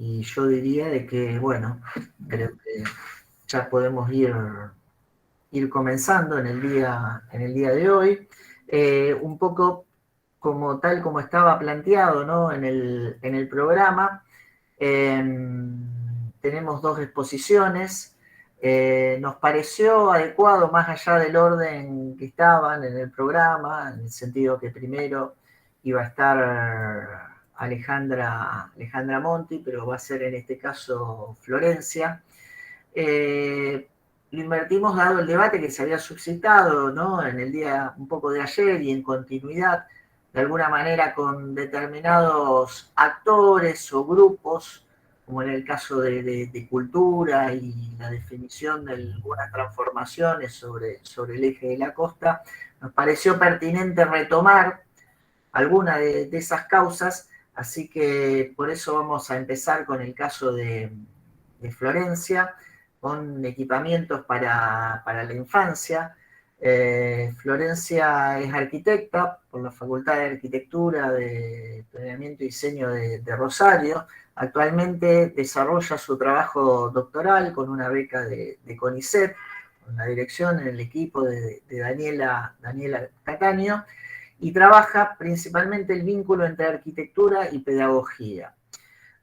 y yo diría de que, bueno, creo que ya podemos ir comenzando en el día de hoy. Un poco tal como estaba planteado, ¿no? en el programa, tenemos dos exposiciones. Nos pareció adecuado, más allá del orden que estaban en el programa, en el sentido que primero iba a estar Alejandra Monti, pero va a ser en este caso Florencia. Lo invertimos dado el debate que se había suscitado, ¿no? En el día un poco de ayer y en continuidad, de alguna manera, con determinados actores o grupos, como en el caso de cultura y la definición de algunas transformaciones sobre el eje de la costa. Nos pareció pertinente retomar alguna de esas causas, así que por eso vamos a empezar con el caso de Florencia, con equipamientos para la infancia. Florencia es arquitecta por la Facultad de Arquitectura de Planeamiento y Diseño de Rosario. Actualmente desarrolla su trabajo doctoral con una beca de CONICET, con la dirección en el equipo de Daniela Cataño, y trabaja principalmente el vínculo entre arquitectura y pedagogía.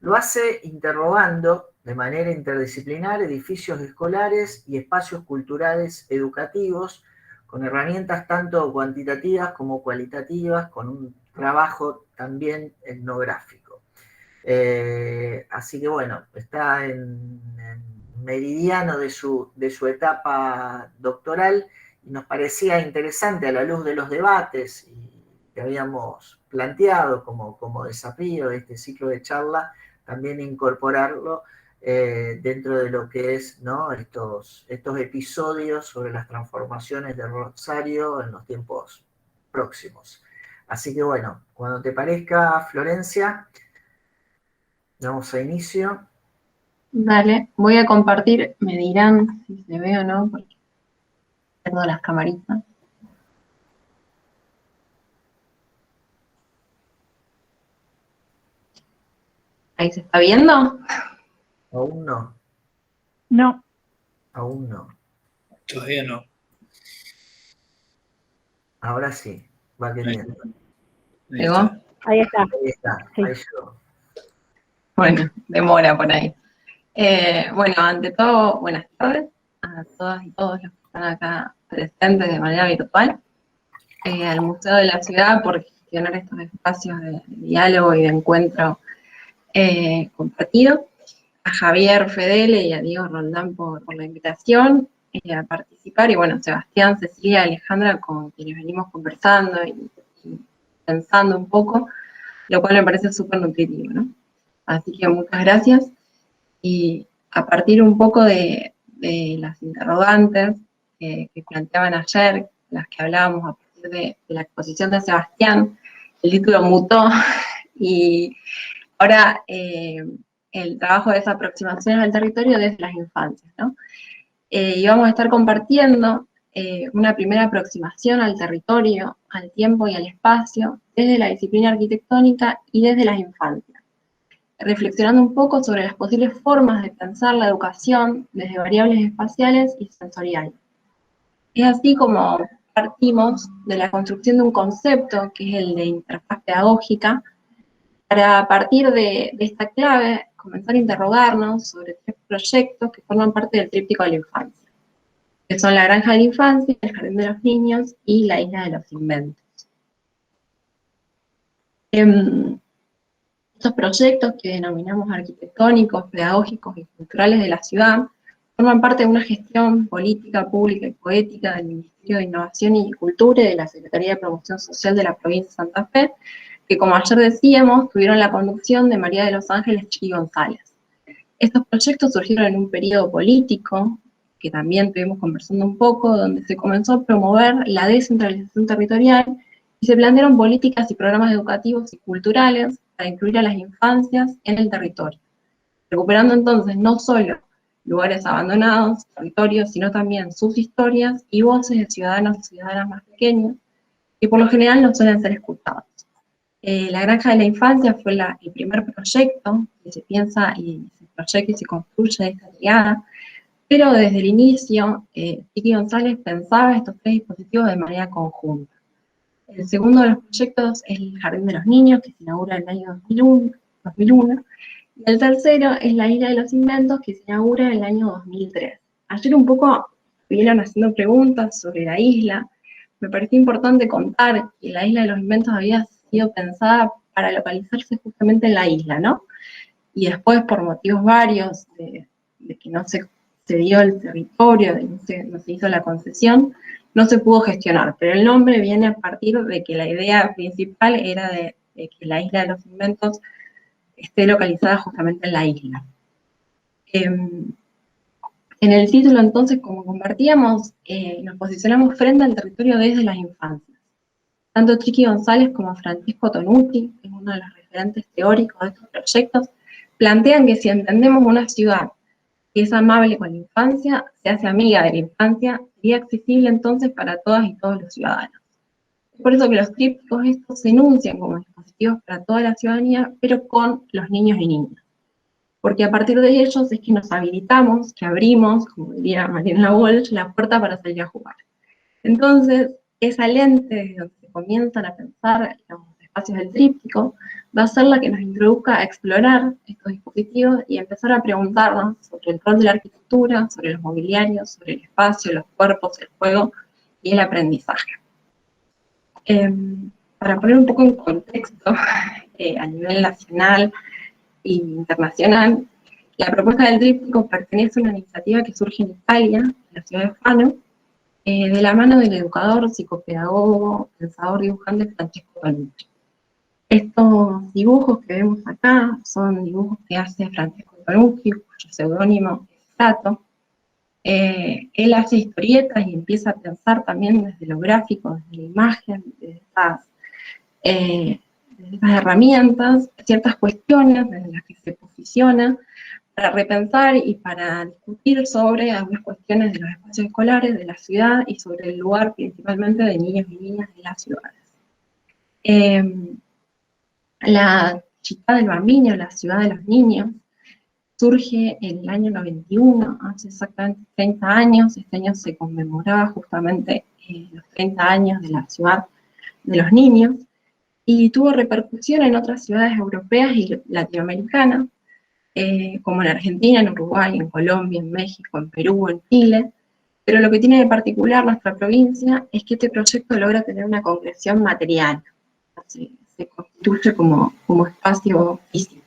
Lo hace interrogando de manera interdisciplinar edificios escolares y espacios culturales educativos con herramientas tanto cuantitativas como cualitativas, con un trabajo también etnográfico. Así que bueno, está en meridiano de su etapa doctoral, y nos parecía interesante, a la luz de los debates que habíamos planteado como desafío de este ciclo de charla, también incorporarlo dentro de lo que es, ¿no? estos episodios sobre las transformaciones de Rosario en los tiempos próximos. Así que bueno, cuando te parezca, Florencia, damos a inicio. Dale, voy a compartir, me dirán si se ve o no, porque pierdo las camaritas. ¿Ahí se está viendo? Aún no. No. Aún no. Todavía no. Ahora sí, va teniendo. ¿Llegó? Ahí está. Ahí está, Sí. ahí llegó. Bueno, demora por ahí. Bueno, ante todo, buenas tardes a todas y todos los que están acá presentes de manera virtual, al Museo de la Ciudad por gestionar estos espacios de diálogo y de encuentro compartido, a Javier Fedele y a Diego Roldán por la invitación a participar, y bueno, Sebastián, Cecilia, Alejandra, con quienes venimos conversando y pensando un poco, lo cual me parece súper nutritivo, ¿no? Así que muchas gracias. Y a partir un poco de las interrogantes que planteaban ayer, las que hablábamos a partir de la exposición de Sebastián, el título mutó y ahora el trabajo de esa aproximación al territorio desde las infancias, ¿no? Y vamos a estar compartiendo una primera aproximación al territorio, al tiempo y al espacio desde la disciplina arquitectónica y desde las infancias, reflexionando un poco sobre las posibles formas de pensar la educación desde variables espaciales y sensoriales. Es así como partimos de la construcción de un concepto, que es el de interfaz pedagógica, para a partir de esta clave comenzar a interrogarnos sobre 3 proyectos que forman parte del tríptico de la infancia, que son la granja de la infancia, el jardín de los niños y la isla de los inventos. Estos proyectos, que denominamos arquitectónicos, pedagógicos y culturales de la ciudad, forman parte de una gestión política, pública y poética del Ministerio de Innovación y Cultura y de la Secretaría de Promoción Social de la provincia de Santa Fe, que, como ayer decíamos, tuvieron la conducción de María de los Ángeles Chiqui González. Estos proyectos surgieron en un periodo político, que también estuvimos conversando un poco, donde se comenzó a promover la descentralización territorial y se plantearon políticas y programas educativos y culturales para incluir a las infancias en el territorio, recuperando entonces no solo lugares abandonados, territorios, sino también sus historias y voces de ciudadanos y ciudadanas más pequeños, que por lo general no suelen ser escuchados. La Granja de la Infancia fue el primer proyecto que se piensa y se proyecta y se construye de esta triada, pero desde el inicio, Chiqui González pensaba estos tres dispositivos de manera conjunta. El segundo de los proyectos es el Jardín de los Niños, que se inaugura en el año 2001, y el tercero es la Isla de los Inventos, que se inaugura en el año 2003. Ayer un poco estuvieron haciendo preguntas sobre la isla. Me pareció importante contar que la Isla de los Inventos había sido pensada para localizarse justamente en la isla, ¿no? Y después, por motivos varios, de que no se dio el territorio, de que no se hizo la concesión, no se pudo gestionar. Pero el nombre viene a partir de que la idea principal era de que la Isla de los Inventos esté localizada justamente en la isla. En el título, entonces, como compartíamos, nos posicionamos frente al territorio desde las infancias. Tanto Chiqui González como Francesco Tonucci, que es uno de los referentes teóricos de estos proyectos, plantean que si entendemos una ciudad que es amable con la infancia, se hace amiga de la infancia, sería accesible entonces para todas y todos los ciudadanos. Es por eso que los trípticos estos se enuncian como dispositivos para toda la ciudadanía, pero con los niños y niñas. Porque a partir de ellos es que nos habilitamos, que abrimos, como diría Mariana Walsh, la puerta para salir a jugar. Entonces, esa lente desde donde se comienzan a pensar los espacios del tríptico va a ser la que nos introduzca a explorar estos dispositivos y empezar a preguntarnos sobre el rol de la arquitectura, sobre los mobiliarios, sobre el espacio, los cuerpos, el juego y el aprendizaje. Para poner un poco en contexto, a nivel nacional e internacional, la propuesta del tríptico pertenece a una iniciativa que surge en Italia, en la ciudad de Fano, de la mano del educador, psicopedagogo, pensador, dibujante Francesco Tonucci. Estos dibujos que vemos acá son dibujos que hace Francesco Tonucci, cuyo seudónimo es Sato. Él hace historietas y empieza a pensar también desde lo gráfico, desde la imagen, desde estas herramientas, ciertas cuestiones desde las que se posiciona para repensar y para discutir sobre algunas cuestiones de los espacios escolares, de la ciudad y sobre el lugar principalmente de niños y niñas en las ciudades. La Città del Bambino, la ciudad de los niños, surge en el año 91, hace exactamente 30 años. Este año se conmemoraba justamente los 30 años de la ciudad de los niños, y tuvo repercusión en otras ciudades europeas y latinoamericanas, como en Argentina, en Uruguay, en Colombia, en México, en Perú, en Chile. Pero lo que tiene de particular nuestra provincia es que este proyecto logra tener una concreción material, se constituye como espacio físico.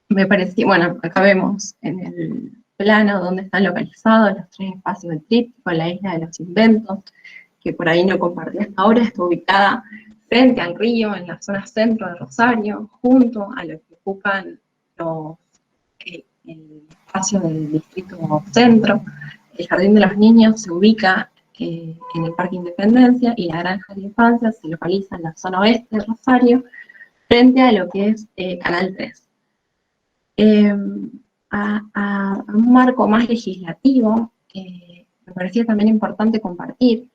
Me pareció, bueno, acá vemos en el plano donde están localizados los tres espacios del tríptico, la Isla de los Inventos, que por ahí no compartí hasta ahora, está ubicada frente al río, en la zona centro de Rosario, junto a lo que ocupan el espacio del distrito centro. El Jardín de los Niños se ubica en el Parque Independencia, y la Granja de la Infancia se localiza en la zona oeste de Rosario, frente a lo que es Canal 3. A un marco más legislativo, me parecía también importante compartir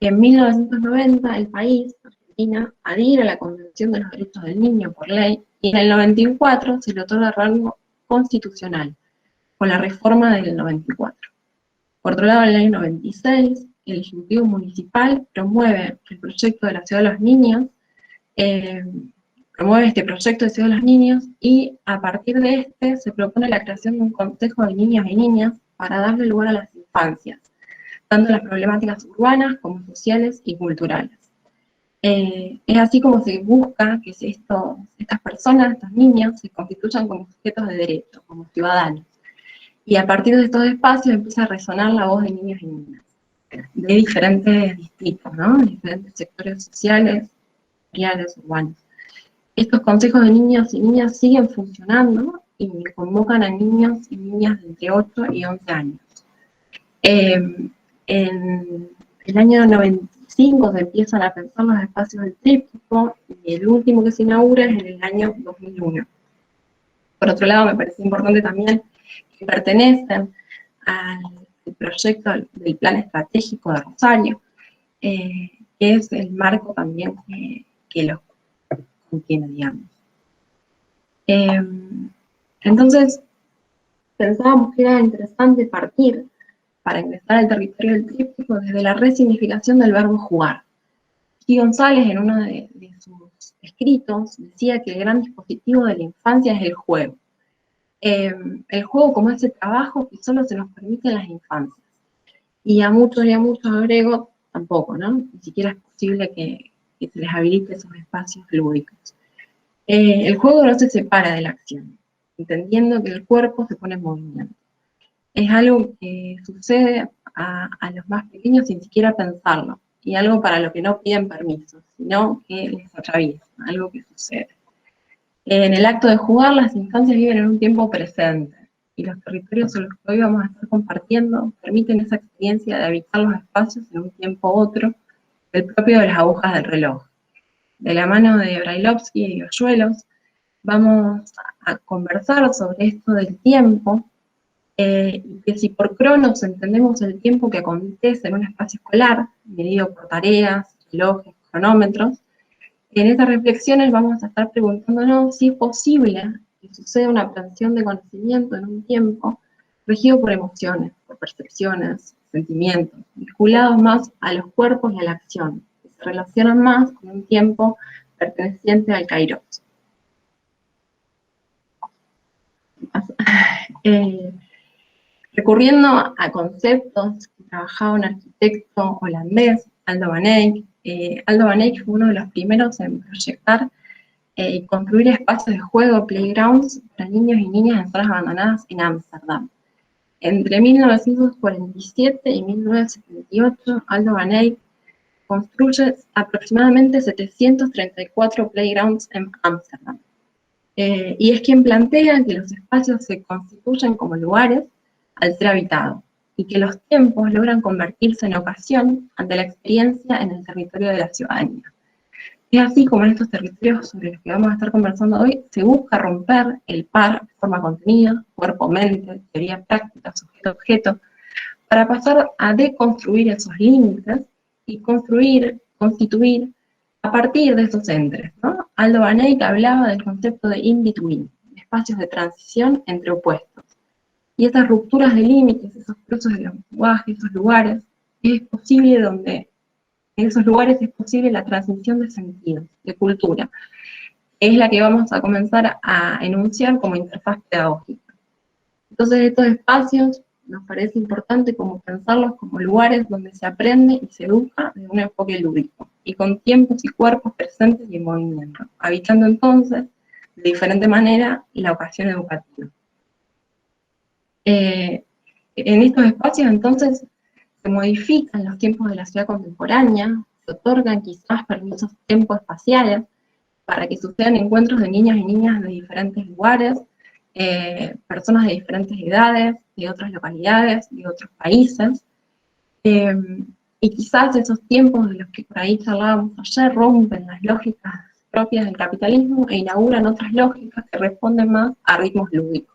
que en 1990 el país, Argentina, adhiere a la Convención de los Derechos del Niño por ley, y en el 94 se le otorga rango constitucional, con la reforma del 94. Por otro lado, en el año 96, el Ejecutivo Municipal promueve el proyecto de la Ciudad de los Niños, promueve este proyecto de Ciudad de los Niños, y a partir de este se propone la creación de un consejo de niños y niñas para darle lugar a las infancias, tanto las problemáticas urbanas como sociales y culturales. Es así como se busca que estas personas, estos niños, se constituyan como sujetos de derecho, como ciudadanos. Y a partir de estos espacios empieza a resonar la voz de niños y niñas, de diferentes distritos, ¿no? De diferentes sectores sociales, urbanos. Estos consejos de niños y niñas siguen funcionando y convocan a niños y niñas de entre 8 y 11 años. En el año 95 se empiezan a pensar los espacios del tríptico, y el último que se inaugura es en el año 2001. Por otro lado, me parece importante también que pertenecen al proyecto del Plan Estratégico de Rosario, que es el marco también que los contiene, digamos. Entonces, pensábamos que era interesante partir para ingresar al territorio del tríptico desde la resignificación del verbo jugar. Y González, en uno de sus escritos, decía que el gran dispositivo de la infancia es el juego. El juego como ese trabajo que solo se nos permite en las infancias. Y a muchos agrego tampoco, ¿no? Ni siquiera es posible que se les habilite esos espacios lúdicos. El juego no se separa de la acción, entendiendo que el cuerpo se pone en movimiento. Es algo que sucede a los más pequeños sin siquiera pensarlo, y algo para lo que no piden permiso, sino que les atraviesa, algo que sucede. En el acto de jugar, las infancias viven en un tiempo presente, y los territorios sobre los que hoy vamos a estar compartiendo permiten esa experiencia de habitar los espacios en un tiempo u otro, el propio de las agujas del reloj. De la mano de Brailovsky y Hoyuelos, vamos a conversar sobre esto del tiempo, y que si por cronos entendemos el tiempo que acontece en un espacio escolar, medido por tareas, relojes, cronómetros, en estas reflexiones vamos a estar preguntándonos si es posible que suceda una obtención de conocimiento en un tiempo regido por emociones, por percepciones, sentimientos, vinculados más a los cuerpos y a la acción, que se relacionan más con un tiempo perteneciente al kairos. Recurriendo a conceptos que trabajaba un arquitecto holandés, Aldo van Eyck. Aldo van Eyck fue uno de los primeros en proyectar y construir espacios de juego, playgrounds, para niños y niñas en zonas abandonadas en Ámsterdam. Entre 1947 y 1978, Aldo van Eyck construye aproximadamente 734 playgrounds en Ámsterdam. Y es quien plantea que los espacios se constituyen como lugares al ser habitado, y que los tiempos logran convertirse en ocasión ante la experiencia en el territorio de la ciudadanía. Es así como en estos territorios sobre los que vamos a estar conversando hoy se busca romper el par forma-contenido, cuerpo-mente, teoría-práctica, sujeto-objeto, para pasar a deconstruir esos límites y constituir a partir de esos entres, ¿no? Aldo van Eyck hablaba del concepto de in-between, espacios de transición entre opuestos. Y estas rupturas de límites, esos cruces de los lenguajes, esos lugares, es posible donde en esos lugares es posible la transmisión de sentidos, de cultura. Es la que vamos a comenzar a enunciar como interfaz pedagógica. Entonces estos espacios nos parece importante como pensarlos como lugares donde se aprende y se educa de un enfoque lúdico, y con tiempos y cuerpos presentes y en movimiento, habitando entonces de diferente manera la ocasión educativa. En estos espacios, entonces, se modifican los tiempos de la ciudad contemporánea, se otorgan quizás permisos tempo-espaciales para que sucedan encuentros de niños y niñas de diferentes lugares, personas de diferentes edades, de otras localidades, de otros países, y quizás esos tiempos de los que por ahí charlábamos ayer rompen las lógicas propias del capitalismo e inauguran otras lógicas que responden más a ritmos lúdicos.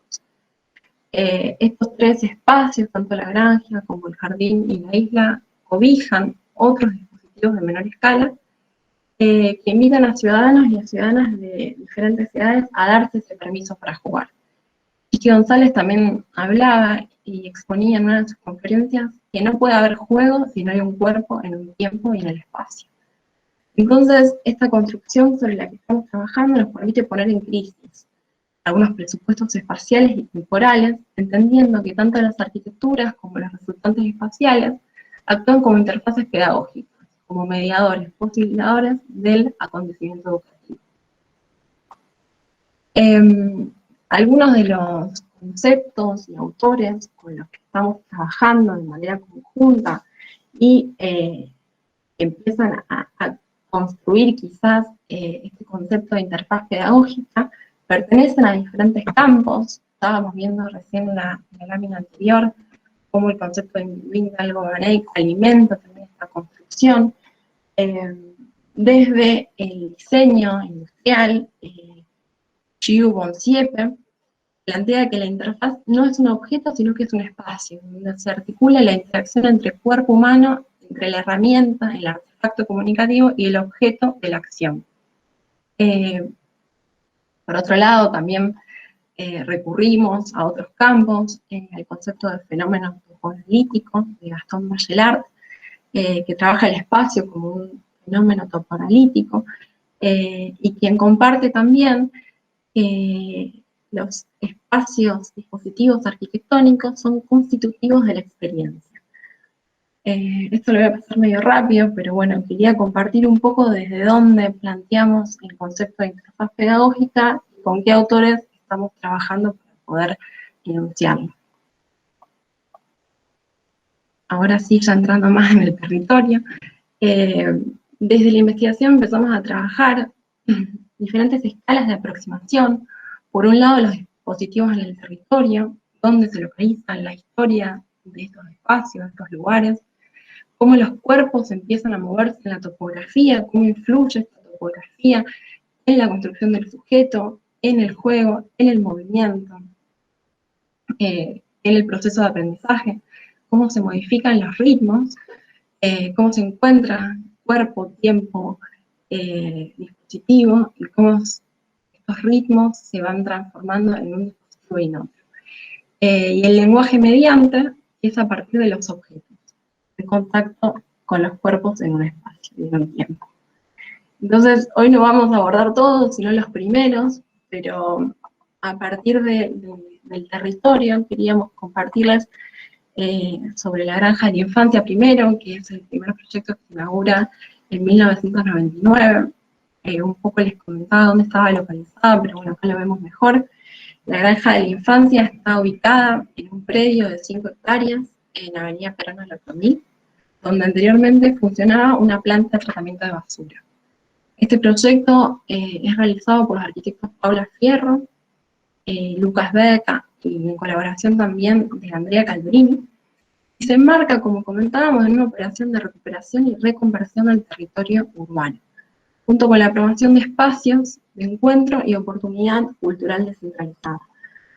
Estos tres espacios, tanto la granja como el jardín y la isla, cobijan otros dispositivos de menor escala que invitan a ciudadanos y a ciudadanas de diferentes edades a darse ese permiso para jugar. Y que González también hablaba y exponía en una de sus conferencias que no puede haber juego si no hay un cuerpo en un tiempo y en el espacio. Entonces, esta construcción sobre la que estamos trabajando nos permite poner en crisis algunos presupuestos espaciales y temporales, entendiendo que tanto las arquitecturas como los resultantes espaciales actúan como interfaces pedagógicas, como mediadores, posibilitadores del acontecimiento educativo. Algunos de los conceptos y autores con los que estamos trabajando de manera conjunta y empiezan a construir quizás este concepto de interfaz pedagógica, pertenecen a diferentes campos. Estábamos viendo recién en la lámina anterior cómo el concepto de individuo, Aldo van Eyck, alimenta también esta construcción. Desde el diseño industrial, Gilles Boncieppe plantea que la interfaz no es un objeto, sino que es un espacio, donde se articula la interacción entre cuerpo humano, entre la herramienta, el artefacto artefacto comunicativo y el objeto de la acción. Por otro lado, también recurrimos a otros campos, al concepto de fenómeno topoanalítico de Gastón Bachelard, que trabaja el espacio como un fenómeno topoanalítico, y quien comparte también los espacios dispositivos arquitectónicos son constitutivos de la experiencia. Esto lo voy a pasar medio rápido, pero bueno, quería compartir un poco desde dónde planteamos el concepto de interfaz pedagógica y con qué autores estamos trabajando para poder enunciarlo. Ahora sí, ya entrando más en el territorio, desde la investigación empezamos a trabajar diferentes escalas de aproximación. Por un lado, los dispositivos en el territorio, dónde se localizan, la historia de estos espacios, de estos lugares, cómo los cuerpos empiezan a moverse en la topografía, cómo influye esta topografía en la construcción del sujeto, en el juego, en el movimiento, en el proceso de aprendizaje, cómo se modifican los ritmos, cómo se encuentra cuerpo, tiempo, dispositivo, y cómo estos ritmos se van transformando en un dispositivo y en otro. Y el lenguaje mediante es a partir de los objetos, de contacto con los cuerpos en un espacio y en un tiempo. Entonces, hoy no vamos a abordar todos, sino los primeros, pero a partir del territorio queríamos compartirles sobre la granja de la infancia primero, que es el primer proyecto que se inaugura en 1999. Un poco les comentaba dónde estaba localizada, pero bueno, acá lo vemos mejor. La granja de la infancia está ubicada en un predio de 5 hectáreas en Avenida Perón al 8000, donde anteriormente funcionaba una planta de tratamiento de basura. Este proyecto es realizado por los arquitectos Paula Fierro, Lucas Beca, y en colaboración también de Andrea Calderini, y se enmarca, como comentábamos, en una operación de recuperación y reconversión del territorio urbano, junto con la promoción de espacios de encuentro y oportunidad cultural descentralizada.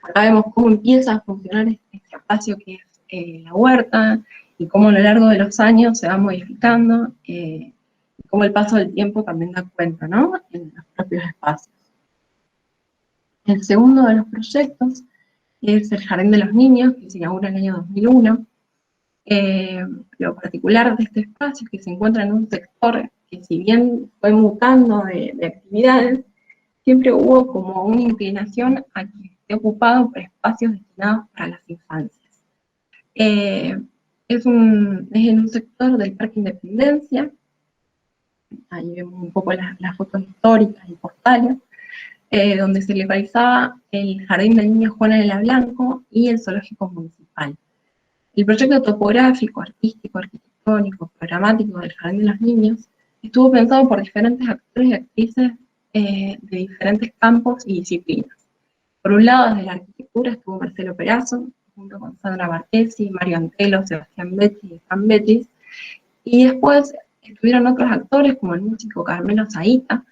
Acá vemos cómo empieza a funcionar este espacio que es la huerta, y cómo a lo largo de los años se va modificando, y cómo el paso del tiempo también da cuenta, ¿no?, en los propios espacios. El segundo de los proyectos es el Jardín de los Niños, que se inaugura en el año 2001. Lo particular de este espacio es que se encuentra en un sector que, si bien fue mutando de actividades, siempre hubo como una inclinación a que esté ocupado por espacios destinados para las infancias. Es en un sector del Parque Independencia. Ahí vemos un poco las fotos históricas y postales, donde se localizaba el Jardín del Niño Juana de la Blanco y el Zoológico Municipal. El proyecto topográfico, artístico, arquitectónico, programático del Jardín de los Niños estuvo pensado por diferentes actores y actrices de diferentes campos y disciplinas. Por un lado, desde la arquitectura estuvo Marcelo Perazo, junto con Sandra Marchesi, Mario Antelo, Sebastián Betti y Juan Betis, y después estuvieron otros actores como el músico Carmelo Zaita,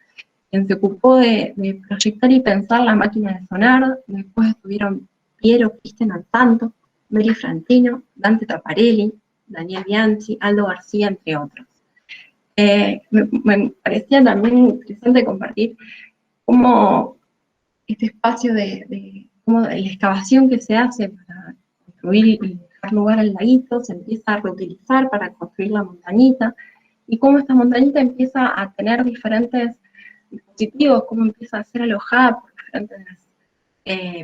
quien se ocupó de proyectar y pensar la máquina de sonar. Después estuvieron Piero Kristen Altanto, Mary Frantino, Dante Taparelli, Daniel Bianchi, Aldo García, entre otros. Me parecía también interesante compartir cómo este espacio cómo la excavación que se hace para construir y dejar lugar al laguito se empieza a reutilizar para construir la montañita, y cómo esta montañita empieza a tener diferentes dispositivos, cómo empieza a ser alojada por diferentes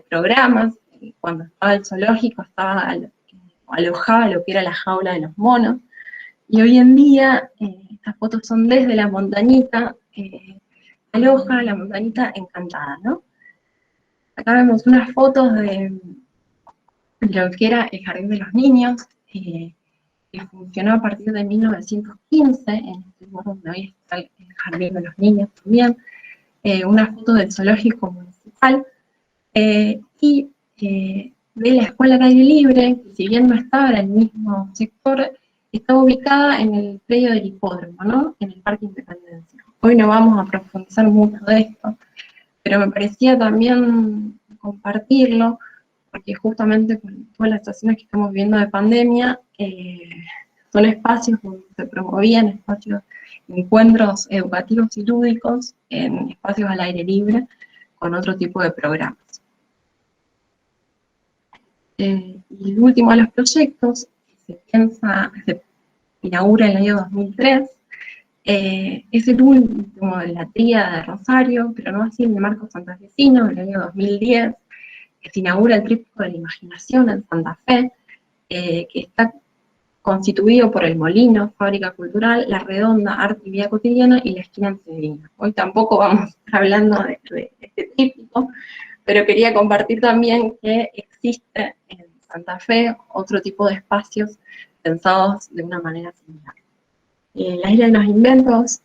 programas. Cuando estaba el zoológico alojaba lo que era la jaula de los monos, y hoy en día estas fotos son desde la montañita, aloja la montañita encantada, ¿no? Acá vemos unas fotos de lo que era el Jardín de los Niños, que funcionó a partir de 1915, en este lugar donde hoy está el Jardín de los Niños también, una foto del Zoológico Municipal, y de la Escuela al Aire Libre, que si bien no estaba en el mismo sector, estaba ubicada en el predio del hipódromo, ¿no?, en el Parque Independencia. Hoy no vamos a profundizar mucho de esto, pero me parecía también compartirlo, porque justamente con todas las situaciones que estamos viviendo de pandemia, son espacios donde se promovían espacios encuentros educativos y lúdicos en espacios al aire libre con otro tipo de programas. Y el último de los proyectos, que se inaugura en el año 2003, es el último de la tríada de Rosario, pero no así en el marco santafesino, en el año 2010, que se inaugura el Tríptico de la Imaginación en Santa Fe, que está constituido por el Molino, Fábrica Cultural, La Redonda, Arte y Vida Cotidiana y la Esquina en Severino. Hoy tampoco vamos a estar hablando de este tríptico, pero quería compartir también que existe en Santa Fe otro tipo de espacios pensados de una manera similar. La Isla de los Inventos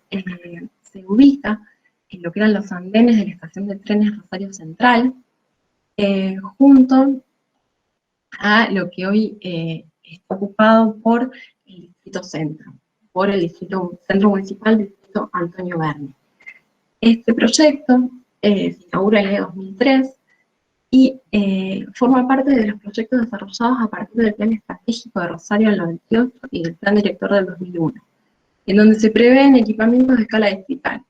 se ubica en lo que eran los andenes de la estación de trenes Rosario Central, junto a lo que hoy está ocupado por el Distrito Centro, por el Distrito Centro Municipal del Distrito Antonio Berni. Este proyecto se inaugura en el año 2003 y forma parte de los proyectos desarrollados a partir del Plan Estratégico de Rosario del 98 y del Plan Director del 2001, en donde se prevén equipamientos de escala distrital.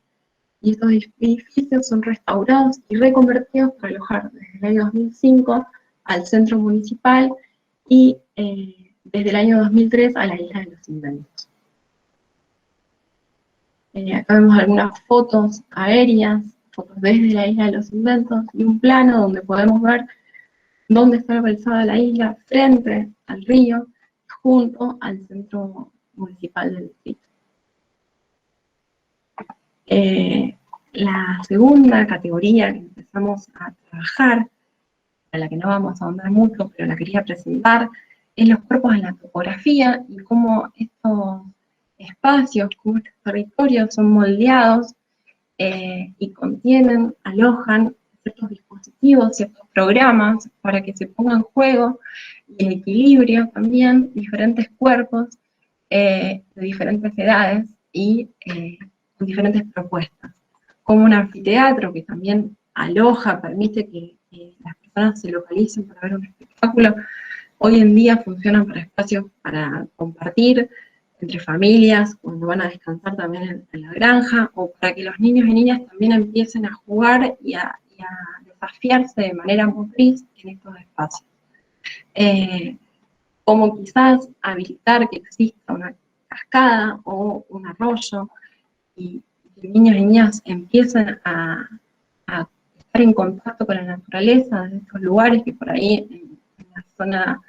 Y estos edificios son restaurados y reconvertidos para alojar desde el año 2005 al centro municipal y desde el año 2003 a la Isla de los Inventos. Acá vemos algunas fotos aéreas, fotos desde la Isla de los Inventos y un plano donde podemos ver dónde está localizada la isla frente al río, junto al centro municipal del distrito. La segunda categoría que empezamos a trabajar, a la que no vamos a ahondar mucho, pero la quería presentar, es los cuerpos en la topografía y cómo estos espacios, cómo estos territorios son moldeados y contienen, alojan ciertos dispositivos, ciertos programas para que se ponga en juego y en equilibrio también diferentes cuerpos de diferentes edades y con diferentes propuestas. Como un anfiteatro que también aloja, permite que las personas se localicen para ver un espectáculo. Hoy en día funcionan para espacios para compartir entre familias, cuando van a descansar también en la granja, o para que los niños y niñas también empiecen a jugar y a desafiarse de manera motriz en estos espacios. Como quizás habilitar que exista una cascada o un arroyo, y que niños y niñas empiecen a estar en contacto con la naturaleza en estos lugares que por ahí en la zona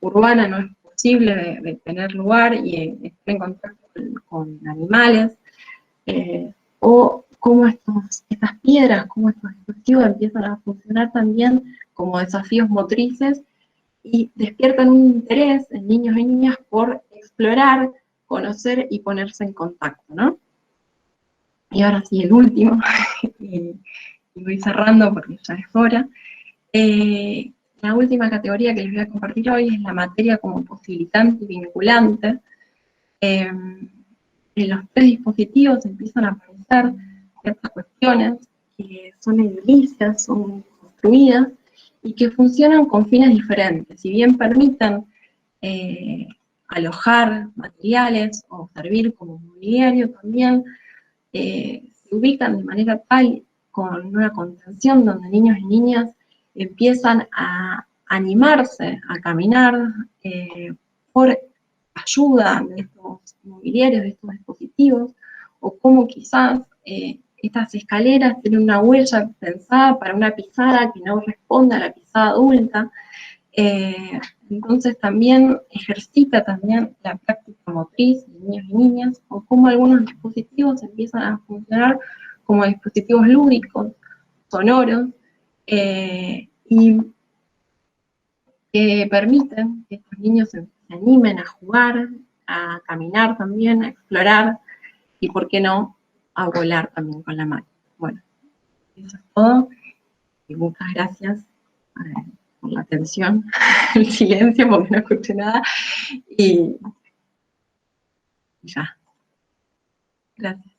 urbana no es posible de tener lugar y estar en contacto con animales, o cómo estas piedras, cómo estos dispositivos empiezan a funcionar también como desafíos motrices y despiertan un interés en niños y niñas por explorar, conocer y ponerse en contacto, ¿no? Y ahora sí, el último, y voy cerrando porque ya es hora. La última categoría que les voy a compartir hoy es la materia como posibilitante y vinculante. En los tres dispositivos empiezan a aparecer ciertas cuestiones que son edilicias, son construidas y que funcionan con fines diferentes. Si bien permitan alojar materiales o servir como mobiliario, también se ubican de manera tal con una contención donde niños y niñas empiezan a animarse a caminar por ayuda de estos mobiliarios, de estos dispositivos, o como quizás estas escaleras tienen una huella pensada para una pisada que no responde a la pisada adulta. Entonces también ejercita también la práctica motriz de niños y niñas, o cómo algunos dispositivos empiezan a funcionar como dispositivos lúdicos, sonoros, y que permiten que estos niños se animen a jugar, a caminar también, a explorar, y por qué no, a volar también con la máquina. Bueno, eso es todo, y muchas gracias por la atención, el silencio porque no escuché nada, y ya. Gracias.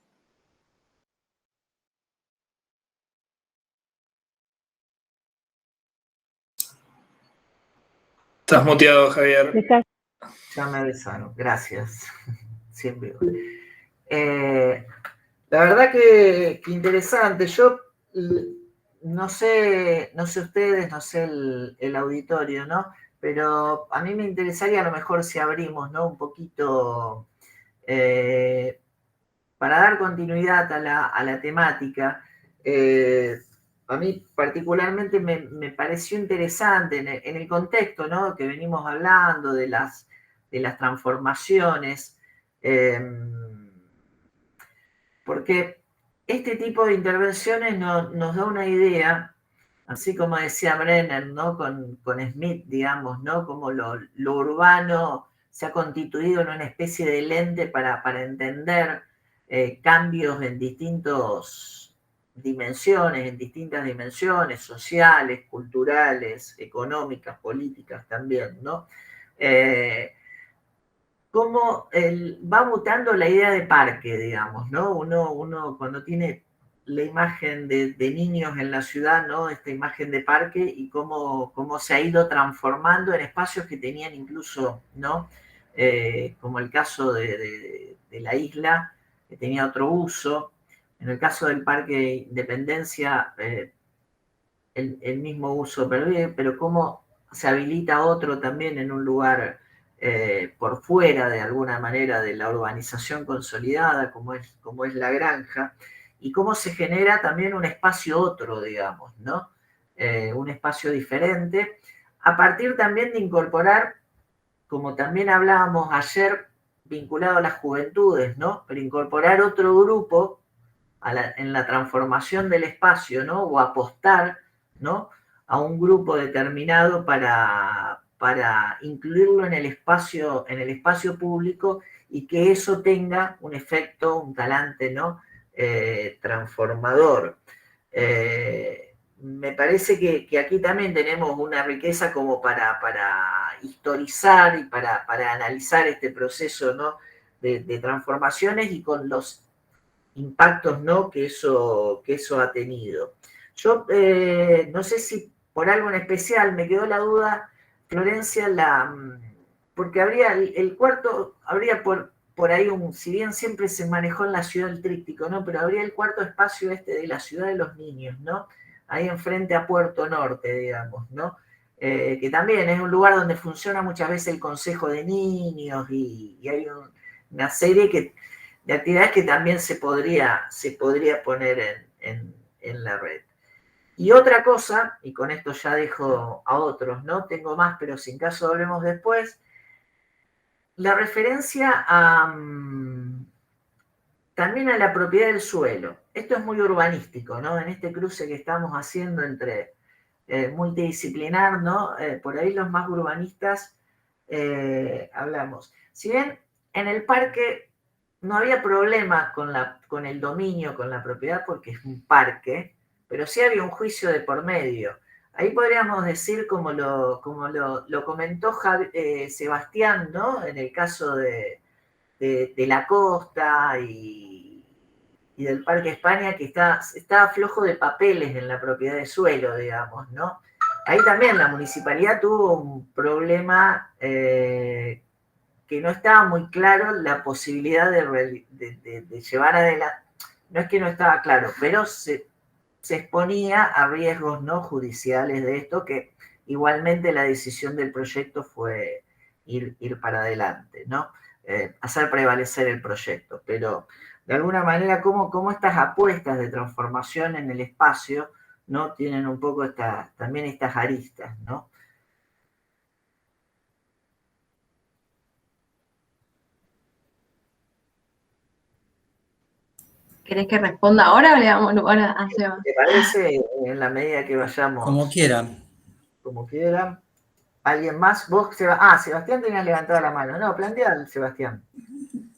Estás muteado, Javier. Ya me avisaron, gracias. Siempre. Eh, la verdad que interesante. Yo no sé, no sé ustedes, no sé el auditorio, ¿no? Pero a mí me interesaría a lo mejor si abrimos, ¿no? Un poquito para dar continuidad a la temática. eh, a mí particularmente me pareció interesante en el contexto, ¿no? Que venimos hablando de las transformaciones. Eh, porque este tipo de intervenciones nos da una idea, así como decía Brenner, ¿no? Con Smith, digamos, ¿no? Como lo urbano se ha constituido en una especie de lente para entender cambios en distintas dimensiones, sociales, culturales, económicas, políticas también, ¿no? Eh, cómo va mutando la idea de parque, digamos, ¿no? Uno cuando tiene la imagen de niños en la ciudad, ¿no? Esta imagen de parque y cómo se ha ido transformando en espacios que tenían incluso, ¿no? Como el caso de la isla, que tenía otro uso. En el caso del Parque Independencia, el mismo uso, pero cómo se habilita otro también en un lugar por fuera de alguna manera de la urbanización consolidada, como es la granja, y cómo se genera también un espacio otro, digamos, ¿no? Un espacio diferente, a partir también de incorporar, como también hablábamos ayer, vinculado a las juventudes, ¿no? Pero incorporar otro grupo en la transformación del espacio, ¿no? O apostar, ¿no? A un grupo determinado para incluirlo en el espacio público y que eso tenga un efecto, un talante, ¿no? Transformador. Me parece que aquí también tenemos una riqueza como para historizar y para analizar este proceso, ¿no? De transformaciones y con los impactos, ¿no? Que eso ha tenido. Yo no sé si por algo en especial me quedó la duda, Florencia, porque habría el cuarto, habría por ahí si bien siempre se manejó en la ciudad el tríptico, ¿no? Pero habría el cuarto espacio este de la ciudad de los niños, ¿no? Ahí enfrente a Puerto Norte, digamos, ¿no? Que también es un lugar donde funciona muchas veces el Consejo de Niños y hay una serie de actividades que también se podría poner en la red. Y otra cosa, y con esto ya dejo a otros, ¿no? Tengo más, pero sin caso hablemos después, la referencia también a la propiedad del suelo. Esto es muy urbanístico, ¿no? En este cruce que estamos haciendo entre multidisciplinar, ¿no? Por ahí los más urbanistas hablamos. Si bien en el parque no había problema con el dominio, con la propiedad, porque es un parque, pero sí había un juicio de por medio. Ahí podríamos decir, como lo comentó Sebastián, ¿no? En el caso de la costa y del Parque España, que está flojo de papeles en la propiedad de suelo, digamos, ¿no? Ahí también la municipalidad tuvo un problema que no estaba muy claro la posibilidad de llevar adelante. No es que no estaba claro, pero se exponía a riesgos no judiciales de esto, que igualmente la decisión del proyecto fue ir para adelante, ¿no? Hacer prevalecer el proyecto. Pero de alguna manera, cómo estas apuestas de transformación en el espacio, ¿no? Tienen un poco también estas aristas, ¿no? ¿Querés que responda ahora o le damos lugar a Seba? ¿Te parece? En la medida que Como vayamos, quieran. como quieran. ¿Alguien más? Vos, Sebastián tenías levantada la mano. No, plantea, Sebastián.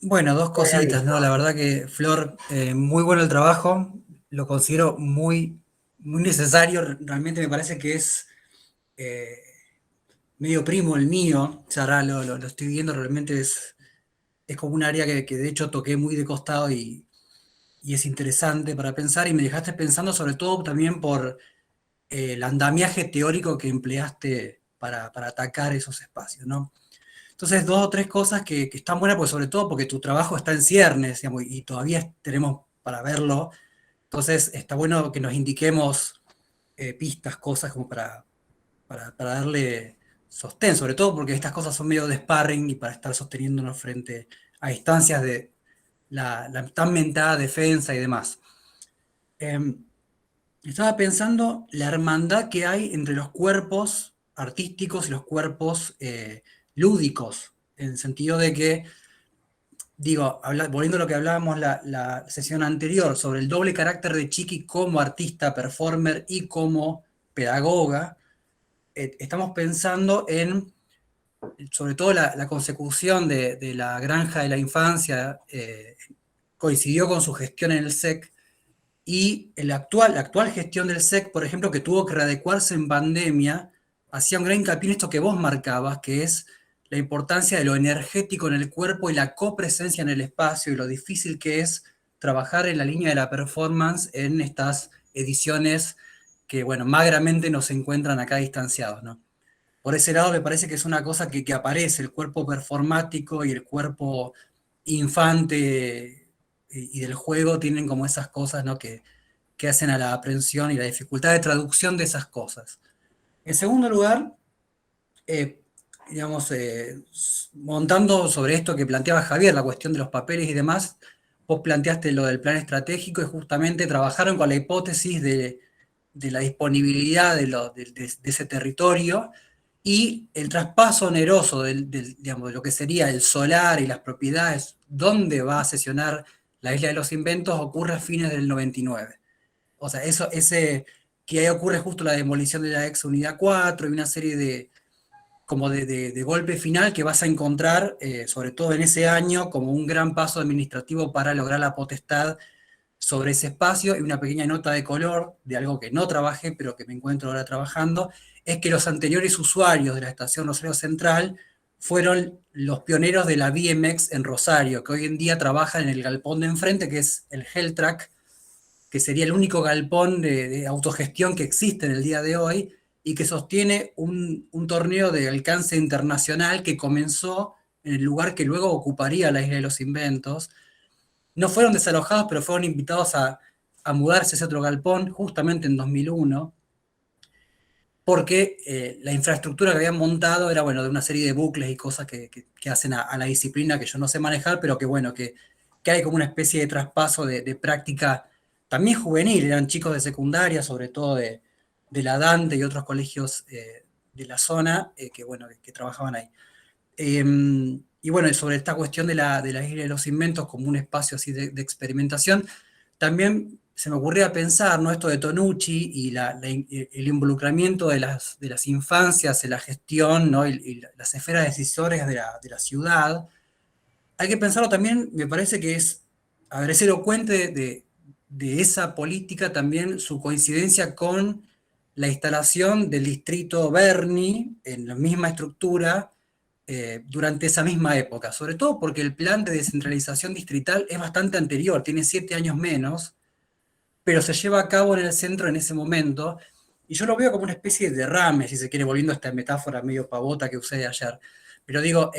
Bueno, dos cositas, ¿no? La verdad que, Flor, muy bueno el trabajo. Lo considero muy, muy necesario. Realmente me parece que es eh, medio primo el mío. O sea, ahora lo estoy viendo, realmente es como un área que de hecho toqué muy de costado y es interesante para pensar. Y me dejaste pensando sobre todo también por el andamiaje teórico que empleaste para atacar esos espacios, ¿no? Entonces, dos o tres cosas que están buenas, pues sobre todo porque tu trabajo está en ciernes, digamos, y todavía tenemos para verlo. Entonces, está bueno que nos indiquemos pistas, cosas como para darle sostén, sobre todo porque estas cosas son medio de sparring y para estar sosteniéndonos frente a instancias de la tan mentada defensa y demás. Estaba pensando la hermandad que hay entre los cuerpos artísticos y los cuerpos lúdicos, en el sentido de que, digo, volviendo a lo que hablábamos la sesión anterior, sobre el doble carácter de Chiqui como artista, performer y como pedagoga, estamos pensando en, sobre todo, la consecución de la granja de la infancia, coincidió con su gestión en el SEC, y la actual gestión del SEC, por ejemplo, que tuvo que readecuarse en pandemia, hacía un gran hincapié en esto que vos marcabas, que es la importancia de lo energético en el cuerpo y la copresencia en el espacio, y lo difícil que es trabajar en la línea de la performance en estas ediciones que, bueno, magramente nos encuentran acá distanciados, ¿no? Por ese lado me parece que es una cosa que aparece, el cuerpo performático y el cuerpo infante y del juego tienen como esas cosas, ¿no? que hacen a la aprehensión y la dificultad de traducción de esas cosas. En segundo lugar, eh, digamos, montando sobre esto que planteaba Javier, la cuestión de los papeles y demás, vos planteaste lo del plan estratégico y justamente trabajaron con la hipótesis de la disponibilidad de ese territorio y el traspaso oneroso digamos, de lo que sería el solar y las propiedades, dónde va a sesionar la Isla de los Inventos, ocurre a fines del 99. O sea, que ahí ocurre justo la demolición de la ex Unidad 4 y una serie de golpe final que vas a encontrar, sobre todo en ese año, como un gran paso administrativo para lograr la potestad sobre ese espacio. Y una pequeña nota de color de algo que no trabajé, pero que me encuentro ahora trabajando, es que los anteriores usuarios de la estación Rosario Central fueron los pioneros de la BMX en Rosario, que hoy en día trabajan en el galpón de enfrente, que es el Helltrack, que sería el único galpón de autogestión que existe en el día de hoy y que sostiene un torneo de alcance internacional que comenzó en el lugar que luego ocuparía la Isla de los Inventos. No fueron desalojados, pero fueron invitados a mudarse a ese otro galpón justamente en 2001, porque la infraestructura que habían montado era, bueno, de una serie de bucles y cosas que hacen a la disciplina que yo no sé manejar, pero que, bueno, que hay como una especie de traspaso de práctica también juvenil. Eran chicos de secundaria, sobre todo de la Dante y otros colegios de la zona, que, bueno, que trabajaban ahí. Y bueno, sobre esta cuestión de la Isla de los Inventos como un espacio así de experimentación, también se me ocurría pensar, ¿no? Esto de Tonucci y el involucramiento de las infancias en la gestión, ¿no? y las esferas decisorias de la ciudad. Hay que pensarlo también, me parece que es elocuente de esa política también su coincidencia con la instalación del distrito Berni en la misma estructura durante esa misma época, sobre todo porque el plan de descentralización distrital es bastante anterior, tiene 7 años menos, pero se lleva a cabo en el centro en ese momento, y yo lo veo como una especie de derrame, si se quiere, volviendo a esta metáfora medio pavota que usé ayer. Pero digo,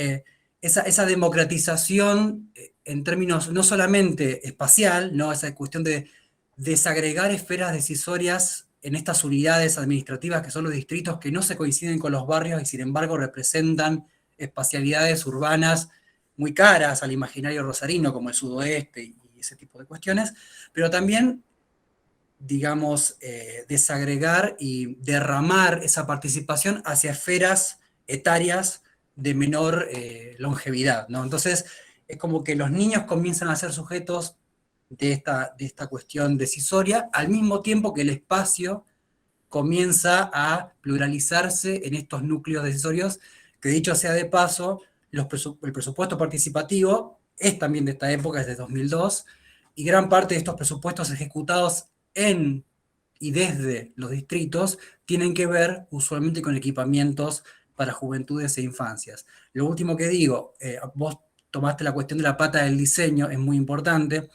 esa democratización en términos no solamente espacial, ¿no? Esa cuestión de desagregar esferas decisorias en estas unidades administrativas que son los distritos que no se coinciden con los barrios y sin embargo representan espacialidades urbanas muy caras al imaginario rosarino, como el sudoeste y ese tipo de cuestiones, pero también, digamos, desagregar y derramar esa participación hacia esferas etarias de menor longevidad, ¿no? Entonces, es como que los niños comienzan a ser sujetos de esta cuestión decisoria, al mismo tiempo que el espacio comienza a pluralizarse en estos núcleos decisorios, que dicho sea de paso, el presupuesto participativo es también de esta época, es de 2002, y gran parte de estos presupuestos ejecutados en y desde los distritos tienen que ver usualmente con equipamientos para juventudes e infancias. Lo último que digo, vos tomaste la cuestión de la pata del diseño, es muy importante.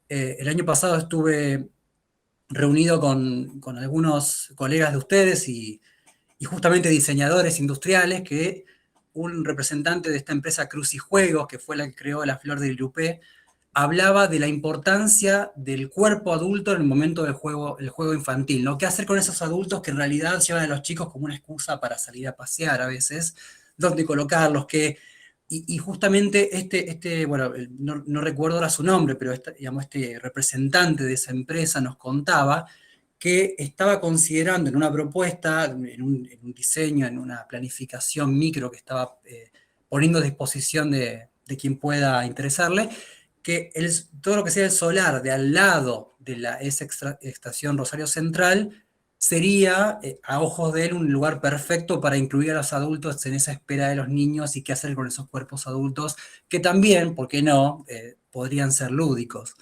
El año pasado estuve reunido con algunos colegas de ustedes y justamente diseñadores industriales que un representante de esta empresa Crucijuegos, que fue la que creó la Flor de Lupé, hablaba de la importancia del cuerpo adulto en el momento del juego, el juego infantil, ¿no? ¿Qué hacer con esos adultos que en realidad llevan a los chicos como una excusa para salir a pasear a veces? ¿Dónde colocarlos? Y justamente bueno, no recuerdo ahora su nombre, pero digamos, este representante de esa empresa nos contaba que estaba considerando en una propuesta, en un diseño, en una planificación micro que estaba poniendo a disposición de quien pueda interesarle, que todo lo que sea el solar de al lado de esa estación Rosario Central sería, a ojos de él, un lugar perfecto para incluir a los adultos en esa espera de los niños y qué hacer con esos cuerpos adultos, que también, ¿por qué no?, podrían ser lúdicos.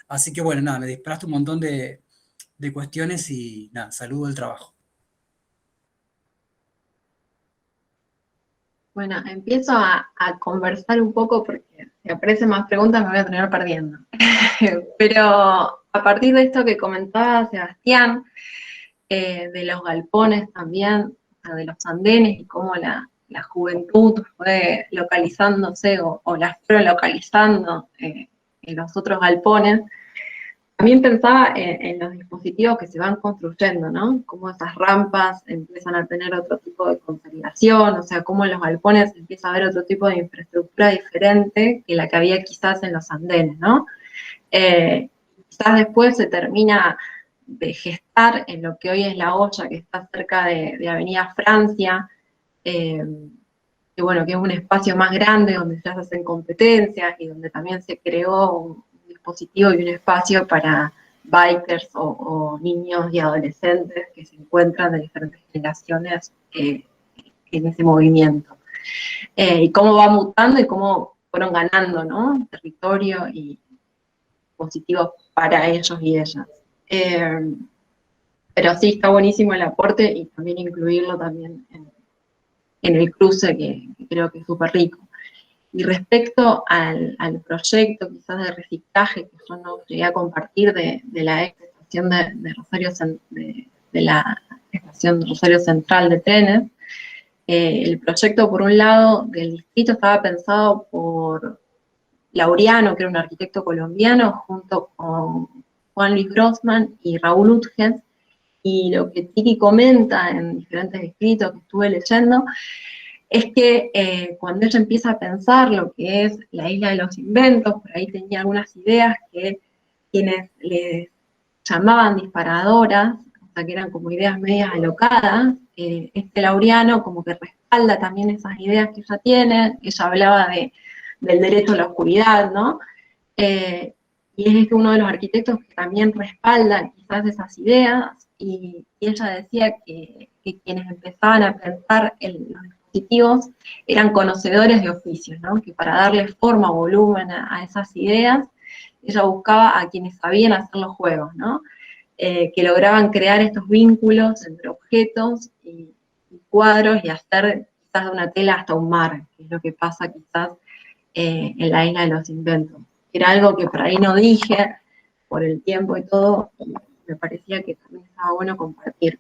Así que bueno, nada, me disparaste un montón de cuestiones y nada, saludo el trabajo. Bueno, empiezo a conversar un poco porque si aparecen más preguntas me voy a tener perdiendo. Pero a partir de esto que comentaba Sebastián, de los galpones también, o sea, de los andenes y cómo la juventud fue localizándose o las fueron localizando en los otros galpones. También pensaba en los dispositivos que se van construyendo, ¿no? Cómo esas rampas empiezan a tener otro tipo de consolidación, o sea, cómo en los galpones empieza a haber otro tipo de infraestructura diferente que la que había quizás en los andenes, ¿no? Quizás después se termina de gestar en lo que hoy es La Hoya, que está cerca de Avenida Francia, que bueno, que es un espacio más grande donde ya se hacen competencias y donde también se creó un dispositivo y un espacio para bikers o niños y adolescentes que se encuentran de diferentes generaciones en ese movimiento. Y cómo va mutando y cómo fueron ganando, ¿no?, territorio y dispositivos para ellos y ellas. Pero sí, está buenísimo el aporte y también incluirlo también en el cruce, que creo que es súper rico. Y respecto al proyecto quizás de reciclaje que yo no llegué a compartir de la ex estación de Rosario, de la estación Rosario Central de trenes, el proyecto por un lado del distrito estaba pensado por Laureano, que era un arquitecto colombiano, junto con Juan Luis Grossman y Raúl Utges, y lo que Tiki comenta en diferentes escritos que estuve leyendo, es que cuando ella empieza a pensar lo que es la isla de los inventos, por ahí tenía algunas ideas que quienes les llamaban disparadoras, o sea, que eran como ideas medias alocadas, este Laureano como que respalda también esas ideas que ella tiene. Ella hablaba del derecho a la oscuridad, ¿no? Y es uno de los arquitectos que también respalda quizás esas ideas, y ella decía que quienes empezaban a pensar en los dispositivos eran conocedores de oficios, ¿no? Que para darle forma o volumen a esas ideas, ella buscaba a quienes sabían hacer los juegos, ¿no? Que lograban crear estos vínculos entre objetos y cuadros y hacer quizás de una tela hasta un mar, que es lo que pasa quizás en la isla de los inventos. Era algo que por ahí no dije por el tiempo y todo, y me parecía que también estaba bueno compartir.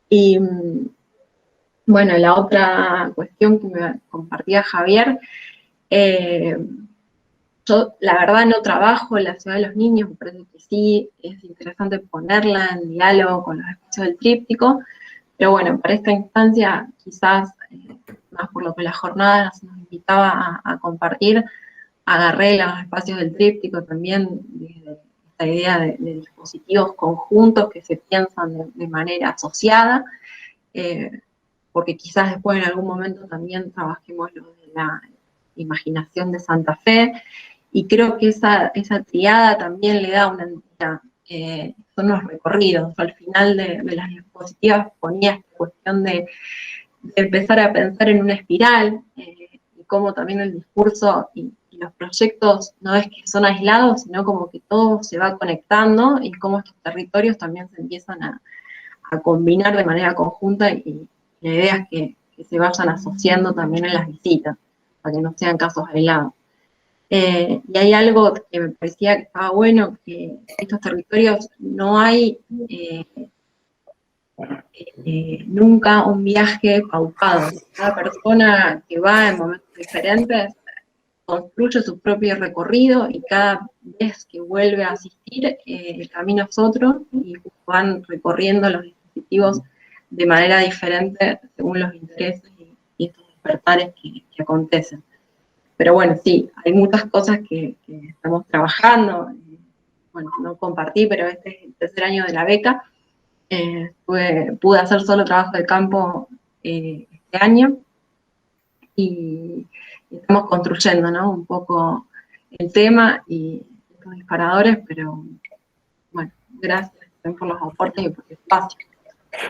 Y bueno, la otra cuestión que me compartía Javier, yo la verdad no trabajo en la ciudad de los niños, me parece que sí, es interesante ponerla en diálogo con los espacios del tríptico, pero bueno, para esta instancia quizás, más por lo que la jornada nos invitaba a compartir, agarré los espacios del tríptico también desde esta idea de dispositivos conjuntos que se piensan de manera asociada, porque quizás después en algún momento también trabajemos lo de la imaginación de Santa Fe, y creo que esa triada también le da una entidad. Son los recorridos. Al final de las diapositivas ponía esta cuestión de empezar a pensar en una espiral, y cómo también el discurso y los proyectos no es que son aislados, sino como que todo se va conectando, y cómo estos territorios también se empiezan a combinar de manera conjunta, y la idea es que se vayan asociando también en las visitas, para que no sean casos aislados. Y hay algo que me parecía que estaba bueno, que estos territorios no hay nunca un viaje pautado. Cada persona que va en momentos diferentes construye su propio recorrido y cada vez que vuelve a asistir, el camino es otro y van recorriendo los dispositivos de manera diferente según los intereses y estos despertares que acontecen. Pero bueno, sí, hay muchas cosas que estamos trabajando. Bueno, no compartí, pero este es el tercer año de la beca. Pude hacer solo trabajo de campo este año y estamos construyendo, ¿no? Un poco el tema y los disparadores, pero bueno, gracias por los aportes y por el espacio.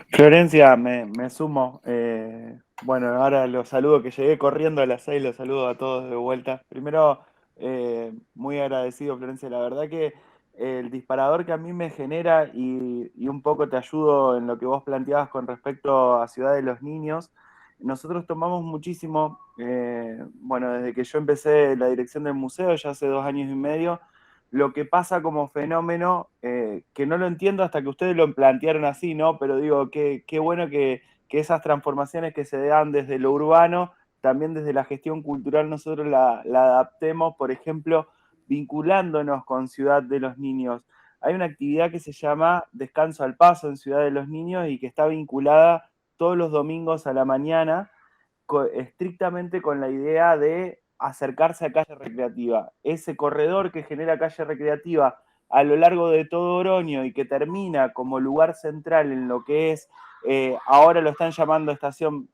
Florencia, me sumo. Bueno, ahora los saludo, que llegué corriendo a las 6, los saludo a todos de vuelta. Primero, muy agradecido, Florencia. La verdad que el disparador que a mí me genera y un poco te ayudo en lo que vos planteabas con respecto a Ciudad de los Niños, nosotros tomamos muchísimo, bueno, desde que yo empecé la dirección del museo, ya hace 2 años y medio, lo que pasa como fenómeno, que no lo entiendo hasta que ustedes lo plantearon así, ¿no? Pero digo, qué bueno que esas transformaciones que se dan desde lo urbano, también desde la gestión cultural, nosotros la adaptemos, por ejemplo, vinculándonos con Ciudad de los Niños. Hay una actividad que se llama Descanso al Paso en Ciudad de los Niños y que está vinculada todos los domingos a la mañana, estrictamente con la idea de acercarse a calle recreativa. Ese corredor que genera calle recreativa a lo largo de todo Oroño y que termina como lugar central en lo que es, ahora lo están llamando estación,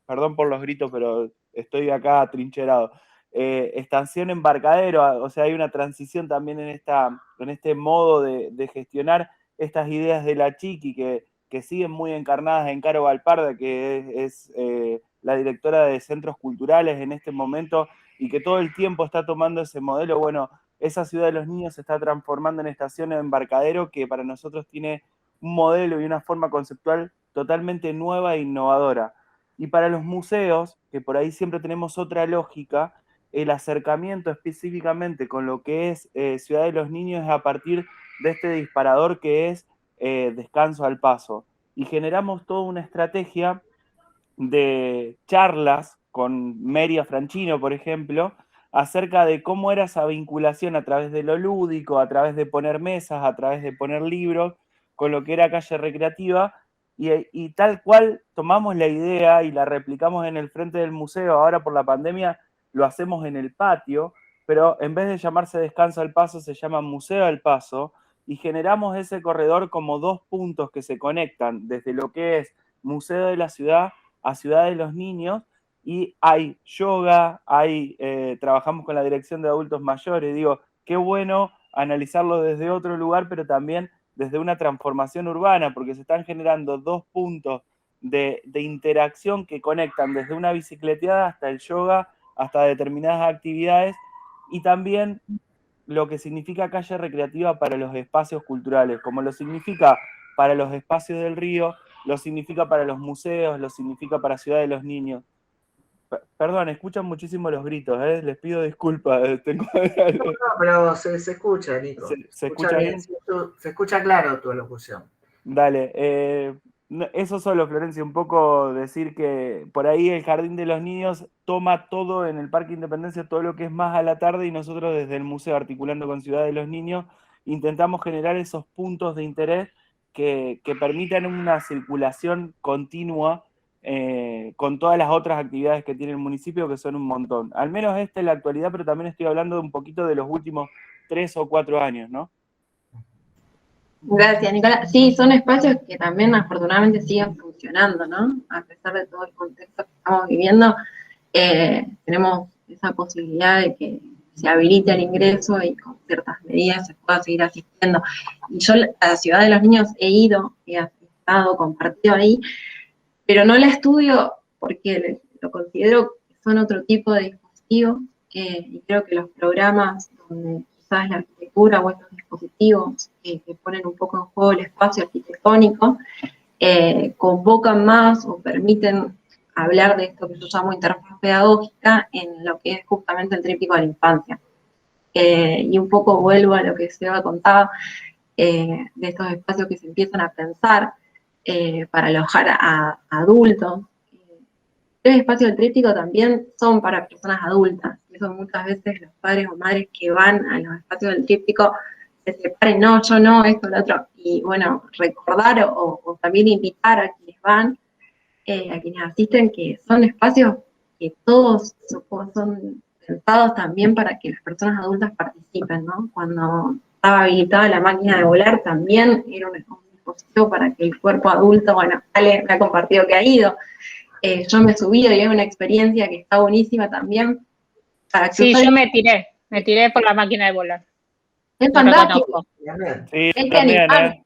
perdón por los gritos, pero estoy acá atrincherado, estación Embarcadero, o sea, hay una transición también en este modo de gestionar estas ideas de la Chiqui que siguen muy encarnadas en Caro Valparda, que es la directora de centros culturales en este momento y que todo el tiempo está tomando ese modelo. Bueno, esa Ciudad de los Niños se está transformando en estación de Embarcadero, que para nosotros tiene un modelo y una forma conceptual totalmente nueva e innovadora. Y para los museos, que por ahí siempre tenemos otra lógica, el acercamiento específicamente con lo que es Ciudad de los Niños es a partir de este disparador que es Descanso al Paso. Y generamos toda una estrategia de charlas con Meria Franchino, por ejemplo, acerca de cómo era esa vinculación a través de lo lúdico, a través de poner mesas, a través de poner libros, con lo que era calle recreativa, y tal cual tomamos la idea y la replicamos en el frente del museo. Ahora por la pandemia lo hacemos en el patio, pero en vez de llamarse Descanso al Paso, se llama Museo al Paso, y generamos ese corredor como 2 puntos que se conectan desde lo que es Museo de la Ciudad a Ciudad de los Niños, y hay yoga, trabajamos con la dirección de adultos mayores. Digo, qué bueno analizarlo desde otro lugar, pero también desde una transformación urbana, porque se están generando 2 puntos de interacción que conectan desde una bicicleteada hasta el yoga, hasta determinadas actividades, y también lo que significa calle recreativa para los espacios culturales, como lo significa para los espacios del río, lo significa para los museos, lo significa para Ciudad de los Niños. Perdón, escuchan muchísimo los gritos, les pido disculpas. No, pero se escucha, Nico. ¿Se escucha bien? Se escucha claro tu locución. Dale, eso solo, Florencia, un poco decir que por ahí el Jardín de los Niños toma todo en el Parque Independencia, todo lo que es más a la tarde, y nosotros desde el museo, articulando con Ciudad de los Niños, intentamos generar esos puntos de interés que permitan una circulación continua con todas las otras actividades que tiene el municipio, que son un montón. Al menos esta es la actualidad, pero también estoy hablando de un poquito de los últimos 3 o 4 años, ¿no? Gracias, Nicolás. Sí, son espacios que también afortunadamente siguen funcionando, ¿no? A pesar de todo el contexto que estamos viviendo, tenemos esa posibilidad de que se habilite el ingreso y con ciertas medidas se pueda seguir asistiendo. Y yo a la Ciudad de los Niños he ido, he estado, compartido ahí, pero no la estudio porque lo considero que son otro tipo de dispositivos, y creo que los programas donde quizás la arquitectura o estos dispositivos que ponen un poco en juego el espacio arquitectónico, convocan más o permiten hablar de esto que yo llamo interfaz pedagógica en lo que es justamente el tríptico de la infancia. Y un poco vuelvo a lo que Seba contaba, de estos espacios que se empiezan a pensar, para alojar a adultos. Los espacios del tríptico también son para personas adultas. Eso muchas veces los padres o madres que van a los espacios del tríptico se separen, no, yo no, esto, lo otro. Y bueno, recordar o también invitar a quienes van, a quienes asisten, que son espacios que todos son pensados también para que las personas adultas participen, ¿no? Cuando estaba habilitada la máquina de volar, también era un dispositivo para que el cuerpo adulto, bueno, Ale me ha compartido que ha ido, yo me he subido y es una experiencia que está buenísima también. Sí, yo me tiré por la máquina de volar. Es Lo fantástico. reconozco. Sí, Hay que también, animar.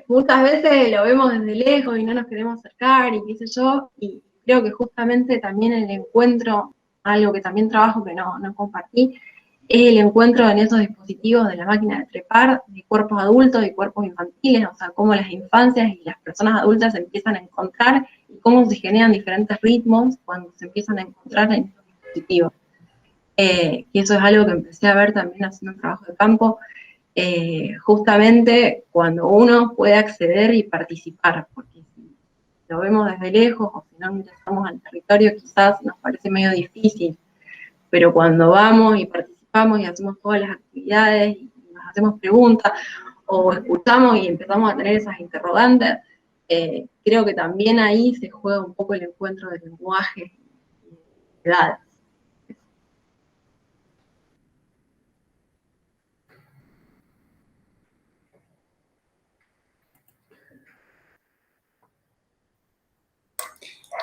Muchas veces lo vemos desde lejos y no nos queremos acercar y qué sé yo, y creo que justamente también el encuentro, algo que también trabajo que no compartí, es el encuentro en esos dispositivos de la máquina de trepar, de cuerpos adultos y cuerpos infantiles, o sea, cómo las infancias y las personas adultas se empiezan a encontrar y cómo se generan diferentes ritmos cuando se empiezan a encontrar en estos dispositivos. Y eso es algo que empecé a ver también haciendo un trabajo de campo, justamente cuando uno puede acceder y participar, porque si lo vemos desde lejos o si no ingresamos al territorio quizás nos parece medio difícil, pero cuando vamos y participamos y hacemos todas las actividades y nos hacemos preguntas o escuchamos y empezamos a tener esas interrogantes, creo que también ahí se juega un poco el encuentro del lenguaje y de edades.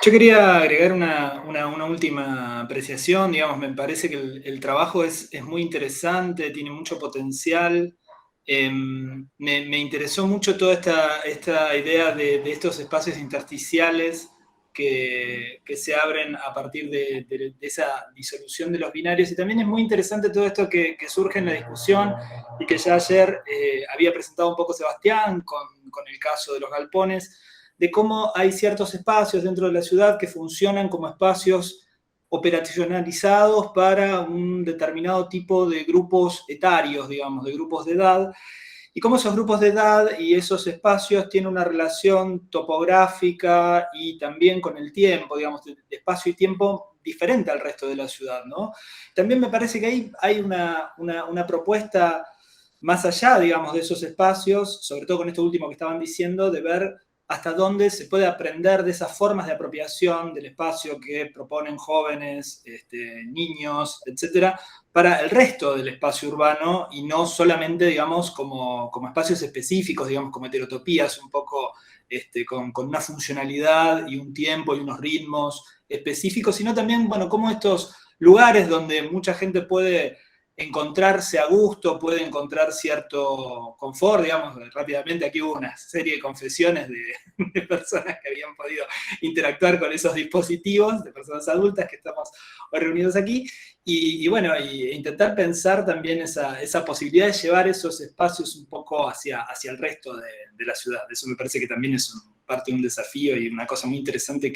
Yo quería agregar una última apreciación, digamos, me parece que el trabajo es muy interesante, tiene mucho potencial. Me interesó mucho toda esta idea de estos espacios intersticiales que se abren a partir de esa disolución de los binarios, y también es muy interesante todo esto que surge en la discusión y que ya ayer había presentado un poco Sebastián con el caso de los galpones, de cómo hay ciertos espacios dentro de la ciudad que funcionan como espacios operacionalizados para un determinado tipo de grupos etarios, digamos, de grupos de edad, y cómo esos grupos de edad y esos espacios tienen una relación topográfica y también con el tiempo, digamos, de espacio y tiempo diferente al resto de la ciudad, ¿no? También me parece que hay una propuesta más allá, digamos, de esos espacios, sobre todo con esto último que estaban diciendo, de ver hasta dónde se puede aprender de esas formas de apropiación del espacio que proponen jóvenes, niños, etcétera, para el resto del espacio urbano y no solamente, digamos, como espacios específicos, digamos, como heterotopías, un poco con una funcionalidad y un tiempo y unos ritmos específicos, sino también, bueno, como estos lugares donde mucha gente puede encontrarse a gusto, puede encontrar cierto confort, digamos, rápidamente aquí hubo una serie de confesiones de personas que habían podido interactuar con esos dispositivos, de personas adultas que estamos hoy reunidos aquí, y bueno, y intentar pensar también esa posibilidad de llevar esos espacios un poco hacia el resto de la ciudad. Eso me parece que también es parte de un desafío y una cosa muy interesante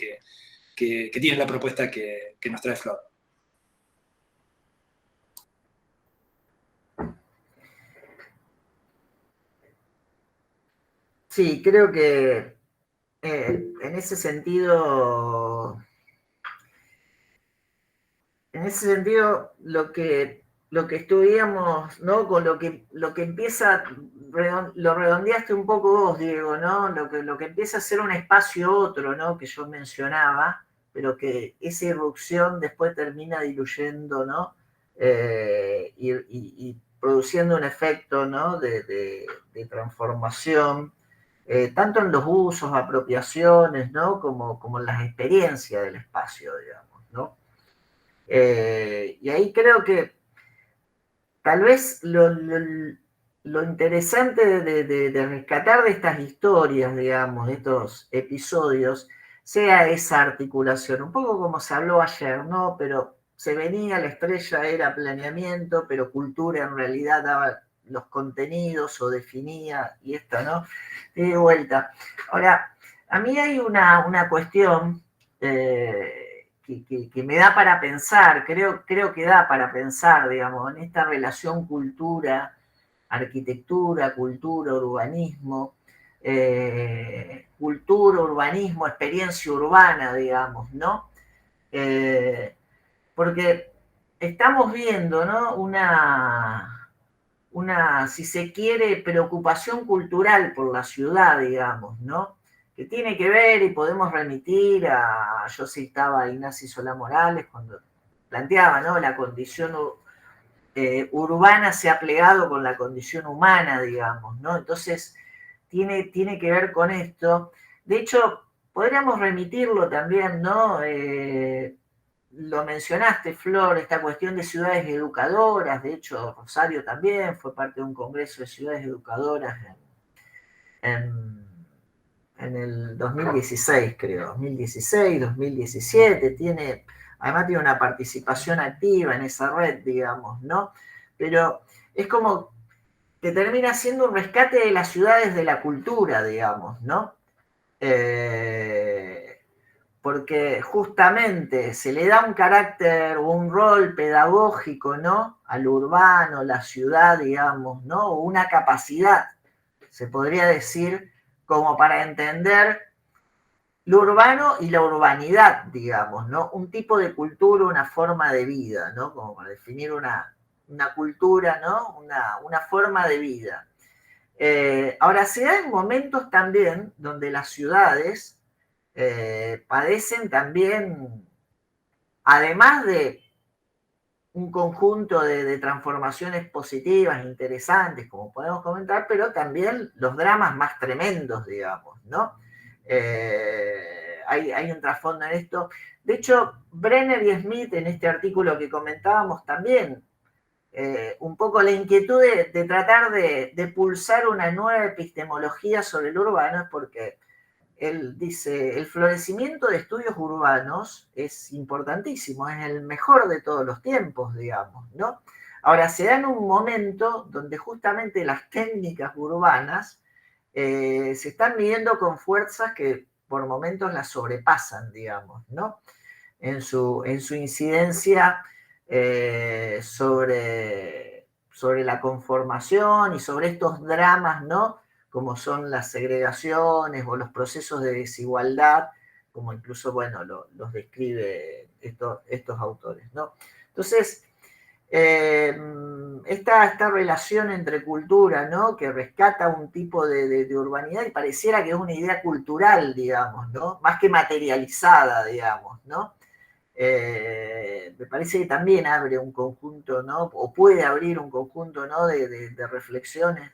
que tiene la propuesta que nos trae Flor. Sí, creo que en ese sentido, lo que estudiamos, ¿no? Con lo que empieza, lo redondeaste un poco vos, Diego, ¿no? Lo que empieza a ser un espacio otro, ¿no? Que yo mencionaba, pero que esa irrupción después termina diluyendo, ¿no? Y produciendo un efecto, ¿no? de transformación, tanto en los usos, apropiaciones, ¿no? Como en las experiencias del espacio, digamos, ¿no? Y ahí creo que tal vez lo interesante de rescatar de estas historias, digamos, de estos episodios, sea esa articulación, un poco como se habló ayer, ¿no? Pero se venía, la estrella era planeamiento, pero cultura en realidad daba los contenidos o definía, y esto, ¿no? De vuelta. Ahora, a mí hay una cuestión que me da para pensar, creo que da para pensar, digamos, en esta relación cultura, arquitectura, cultura, urbanismo, cultura, urbanismo, experiencia urbana, digamos, ¿no? Porque estamos viendo, ¿no? Si se quiere, preocupación cultural por la ciudad, digamos, ¿no? Que tiene que ver, y podemos remitir yo citaba a Ignacio Solá Morales cuando planteaba, ¿no? La condición urbana se ha plegado con la condición humana, digamos, ¿no? Entonces, tiene que ver con esto. De hecho, podríamos remitirlo también, ¿no? Lo mencionaste, Flor, esta cuestión de ciudades educadoras. De hecho, Rosario también fue parte de un congreso de ciudades educadoras en el 2016, creo, 2016, 2017, además tiene una participación activa en esa red, digamos, ¿no? Pero es como que termina siendo un rescate de las ciudades de la cultura, digamos, ¿no? Porque justamente se le da un carácter o un rol pedagógico, ¿no? Al urbano, la ciudad, digamos, ¿no? O una capacidad, se podría decir, como para entender lo urbano y la urbanidad, digamos, ¿no? Un tipo de cultura, una forma de vida, ¿no? Como para definir una cultura, ¿no? Una forma de vida. Ahora, se dan momentos también donde las ciudades padecen también, además de un conjunto de transformaciones positivas, interesantes, como podemos comentar, pero también los dramas más tremendos, digamos, ¿no? Hay un trasfondo en esto. De hecho, Brenner y Smith, en este artículo que comentábamos, también un poco la inquietud de tratar de pulsar una nueva epistemología sobre el urbano, es porque él dice, el florecimiento de estudios urbanos es importantísimo, es el mejor de todos los tiempos, digamos, ¿no? Ahora, se da en un momento donde justamente las técnicas urbanas se están midiendo con fuerzas que por momentos las sobrepasan, digamos, ¿no? En su incidencia sobre la conformación y sobre estos dramas, ¿no? Como son las segregaciones o los procesos de desigualdad, como incluso, bueno, los describe estos autores, ¿no? Entonces, esta relación entre cultura, ¿no? Que rescata un tipo de urbanidad y pareciera que es una idea cultural, digamos, ¿no? Más que materializada, digamos, ¿no? Me parece que también abre un conjunto, ¿no? O puede abrir un conjunto, ¿no? de reflexiones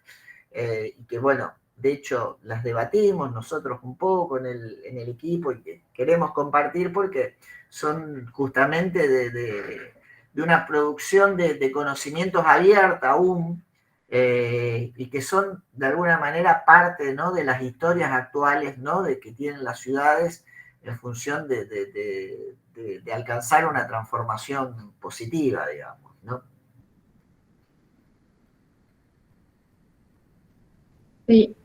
y que, bueno, de hecho las debatimos nosotros un poco en el equipo y que queremos compartir porque son justamente de una producción de conocimientos abierta aún y que son de alguna manera parte, ¿no? De las historias actuales, ¿no? De que tienen las ciudades en función de alcanzar una transformación positiva, digamos, ¿no? Sí,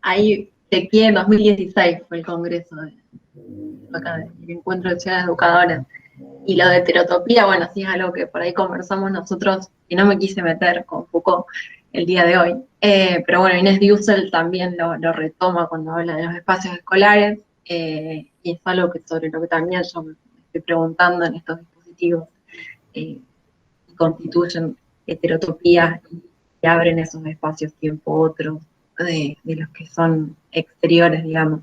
ahí chequeé en 2016 fue el congreso acá, el encuentro de ciudades educadoras. Y lo de heterotopía, bueno, sí es algo que por ahí conversamos nosotros, y no me quise meter con Foucault el día de hoy. Pero bueno, Inés Dussel también lo retoma cuando habla de los espacios escolares, y es algo que sobre lo que también yo me estoy preguntando en estos dispositivos, constituyen heterotopías y abren esos espacios tiempo otros de los que son exteriores, digamos.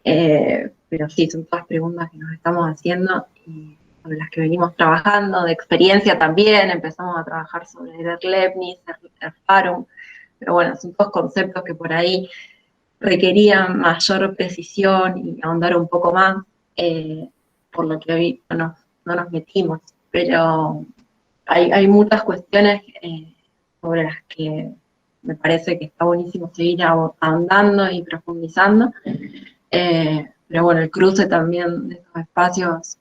Pero sí, son todas preguntas que nos estamos haciendo y sobre las que venimos trabajando, de experiencia también, empezamos a trabajar sobre Leibniz, Farum, pero bueno, son todos conceptos que por ahí requerían mayor precisión y ahondar un poco más, por lo que hoy no nos metimos, pero hay muchas cuestiones sobre las que me parece que está buenísimo seguir ahondando y profundizando. Pero bueno, el cruce también de estos espacios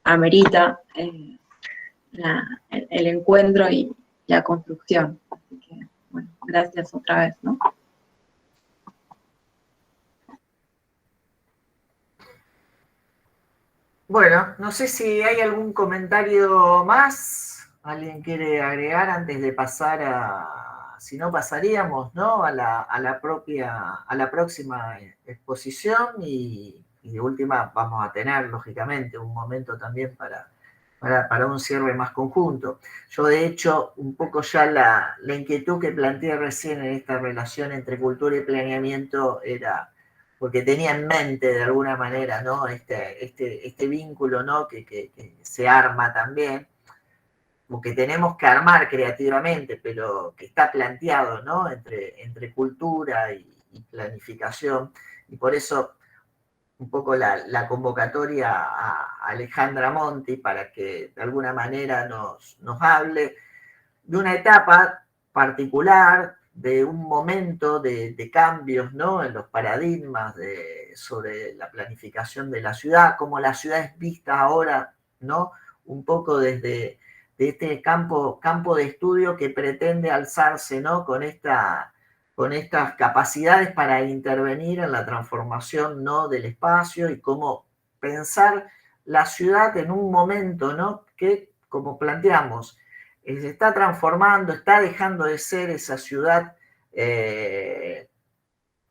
amerita el encuentro y la construcción. Así que, bueno, gracias otra vez, ¿no? Bueno, no sé si hay algún comentario más. ¿Alguien quiere agregar antes de pasar a si no pasaríamos, ¿no?, a la próxima exposición y de última vamos a tener, lógicamente, un momento también para un cierre más conjunto. Yo, de hecho, un poco ya la inquietud que planteé recién en esta relación entre cultura y planeamiento era porque tenía en mente, de alguna manera, ¿no?, este vínculo, ¿no?, que se arma también, o que tenemos que armar creativamente, pero que está planteado, ¿no?, entre cultura y planificación, y por eso un poco la convocatoria a Alejandra Monti para que de alguna manera nos hable de una etapa particular, de un momento de cambios, ¿no?, en los paradigmas sobre la planificación de la ciudad, cómo la ciudad es vista ahora, ¿no?, un poco desde de este campo de estudio que pretende alzarse, ¿no?, con estas capacidades para intervenir en la transformación, ¿no?, del espacio, y cómo pensar la ciudad en un momento, ¿no?, que, como planteamos, se está transformando, está dejando de ser esa ciudad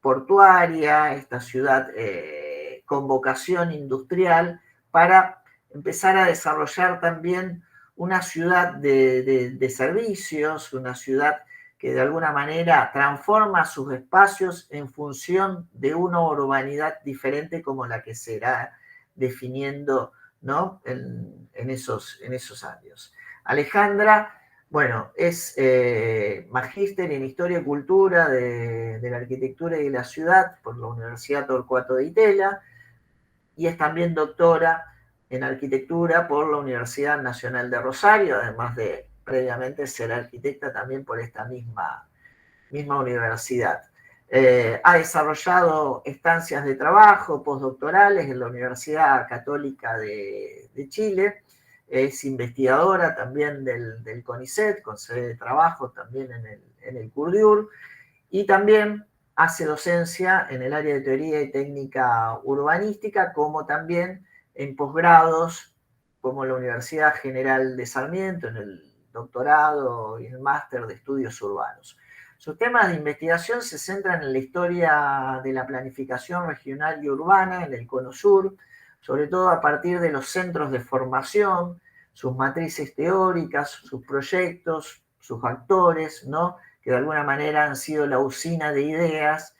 portuaria, esta ciudad con vocación industrial, para empezar a desarrollar también una ciudad de servicios, una ciudad que de alguna manera transforma sus espacios en función de una urbanidad diferente como la que se irá definiendo, ¿no?, en esos años. Alejandra, bueno, es magíster en Historia y Cultura de la Arquitectura y de la Ciudad por la Universidad Torcuato de Itela, y es también doctora en Arquitectura por la Universidad Nacional de Rosario, además de previamente ser arquitecta también por esta misma universidad. Ha desarrollado estancias de trabajo postdoctorales en la Universidad Católica de Chile, es investigadora también del CONICET, con sede de trabajo también en el CURDIUR, y también hace docencia en el área de teoría y técnica urbanística, como también en posgrados, como la Universidad General de Sarmiento, en el doctorado y el máster de estudios urbanos. Sus temas de investigación se centran en la historia de la planificación regional y urbana en el Cono Sur, sobre todo a partir de los centros de formación, sus matrices teóricas, sus proyectos, sus actores, ¿no?, que de alguna manera han sido la usina de ideas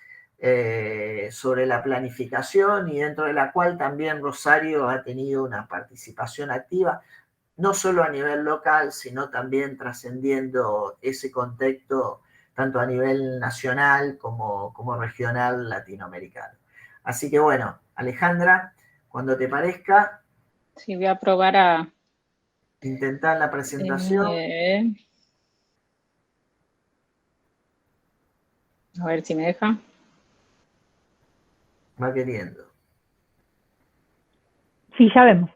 sobre la planificación, y dentro de la cual también Rosario ha tenido una participación activa, no solo a nivel local, sino también trascendiendo ese contexto tanto a nivel nacional como regional latinoamericano. Así que bueno, Alejandra, cuando te parezca, Sí, voy a probar a... intentar la presentación. A ver si me deja. Va queriendo. Sí, ya vemos.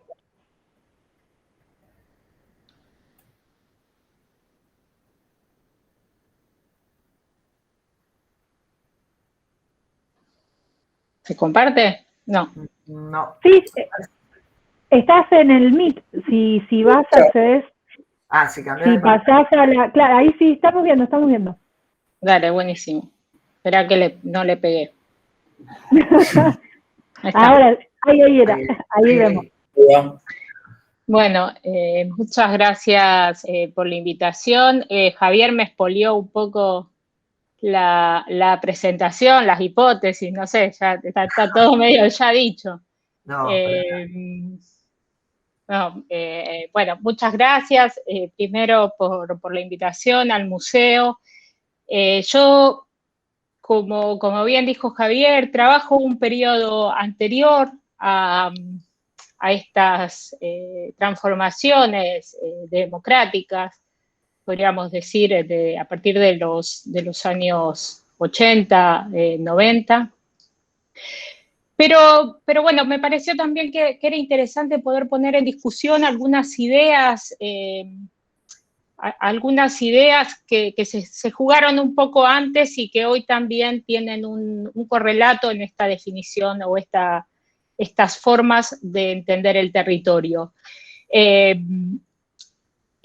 ¿Se comparte? No. No. Sí, estás en el Meet. Si vas a acceder, Se cambió. si pasás a la... Claro, ahí sí, estamos viendo. Dale, buenísimo. Espera que no le pegué. Ahora, ahí era, ahí vemos. Bueno, muchas gracias por la invitación. Javier me expolió un poco la presentación, las hipótesis, no sé, ya está todo medio ya dicho. Bueno, muchas gracias primero por la invitación al museo. Yo, como bien dijo Javier, trabajo un periodo anterior a estas transformaciones democráticas, podríamos decir, a partir de los años 80, 90. Pero bueno, me pareció también que era interesante poder poner en discusión algunas ideas que se jugaron un poco antes y que hoy también tienen un correlato en esta definición o estas formas de entender el territorio.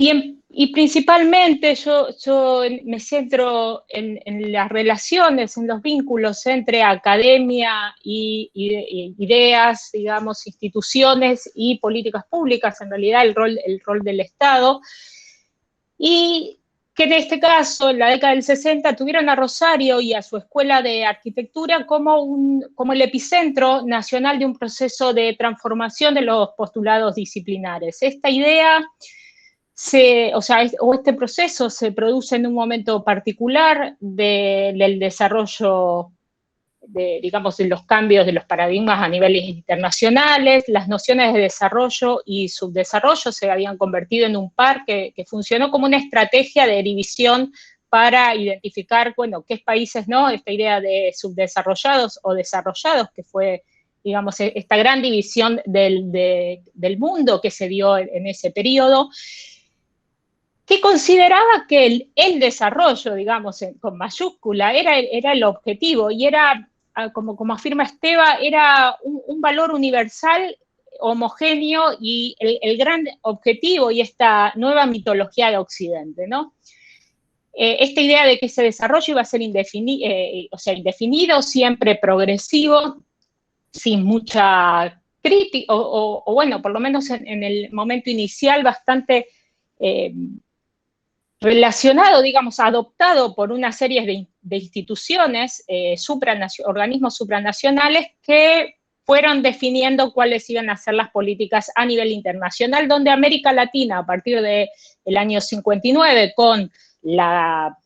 Y Y principalmente yo me centro en las relaciones, en los vínculos entre academia y ideas, digamos, instituciones y políticas públicas, en realidad el rol del Estado. Y que en este caso, en la década del 60, tuvieron a Rosario y a su escuela de arquitectura como el epicentro nacional de un proceso de transformación de los postulados disciplinares. Esta idea, este proceso se produce en un momento particular del desarrollo digamos, de los cambios de los paradigmas a niveles internacionales. Las nociones de desarrollo y subdesarrollo se habían convertido en un par que funcionó como una estrategia de división para identificar, bueno, qué países no, esta idea de subdesarrollados o desarrollados, que fue, digamos, esta gran división del mundo que se dio en ese periodo, que consideraba que el desarrollo, digamos, con mayúscula, era el objetivo, y era, como afirma Esteva, era un valor universal, homogéneo, y el gran objetivo y esta nueva mitología de Occidente, ¿no? Esta idea de que ese desarrollo iba a ser indefinido, siempre progresivo, sin mucha crítica, o bueno, por lo menos en el momento inicial, bastante relacionado, digamos, adoptado por una serie de instituciones, organismos supranacionales, que fueron definiendo cuáles iban a ser las políticas a nivel internacional, donde América Latina, a partir del año 59, con la,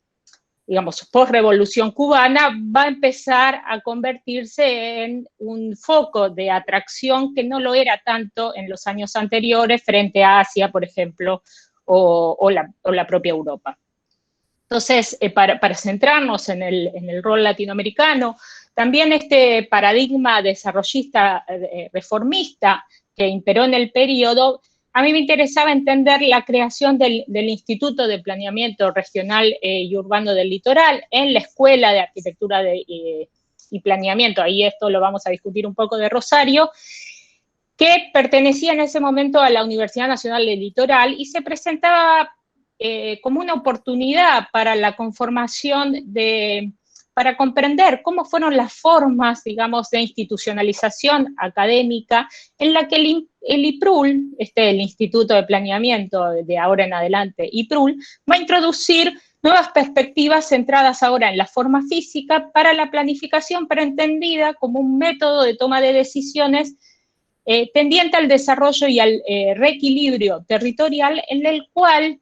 digamos, posrevolución cubana, va a empezar a convertirse en un foco de atracción que no lo era tanto en los años anteriores frente a Asia, por ejemplo, o la propia Europa. Entonces, para centrarnos en el rol latinoamericano, también este paradigma desarrollista reformista que imperó en el periodo, a mí me interesaba entender la creación del Instituto de Planeamiento Regional y Urbano del Litoral en la Escuela de Arquitectura y Planeamiento, ahí esto lo vamos a discutir un poco, de Rosario, que pertenecía en ese momento a la Universidad Nacional del Litoral, y se presentaba como una oportunidad para la conformación para comprender cómo fueron las formas, digamos, de institucionalización académica en la que el IPRUL, el Instituto de Planeamiento de ahora en adelante, IPRUL, va a introducir nuevas perspectivas centradas ahora en la forma física para la planificación, pero entendida como un método de toma de decisiones tendiente al desarrollo y al reequilibrio territorial, en el cual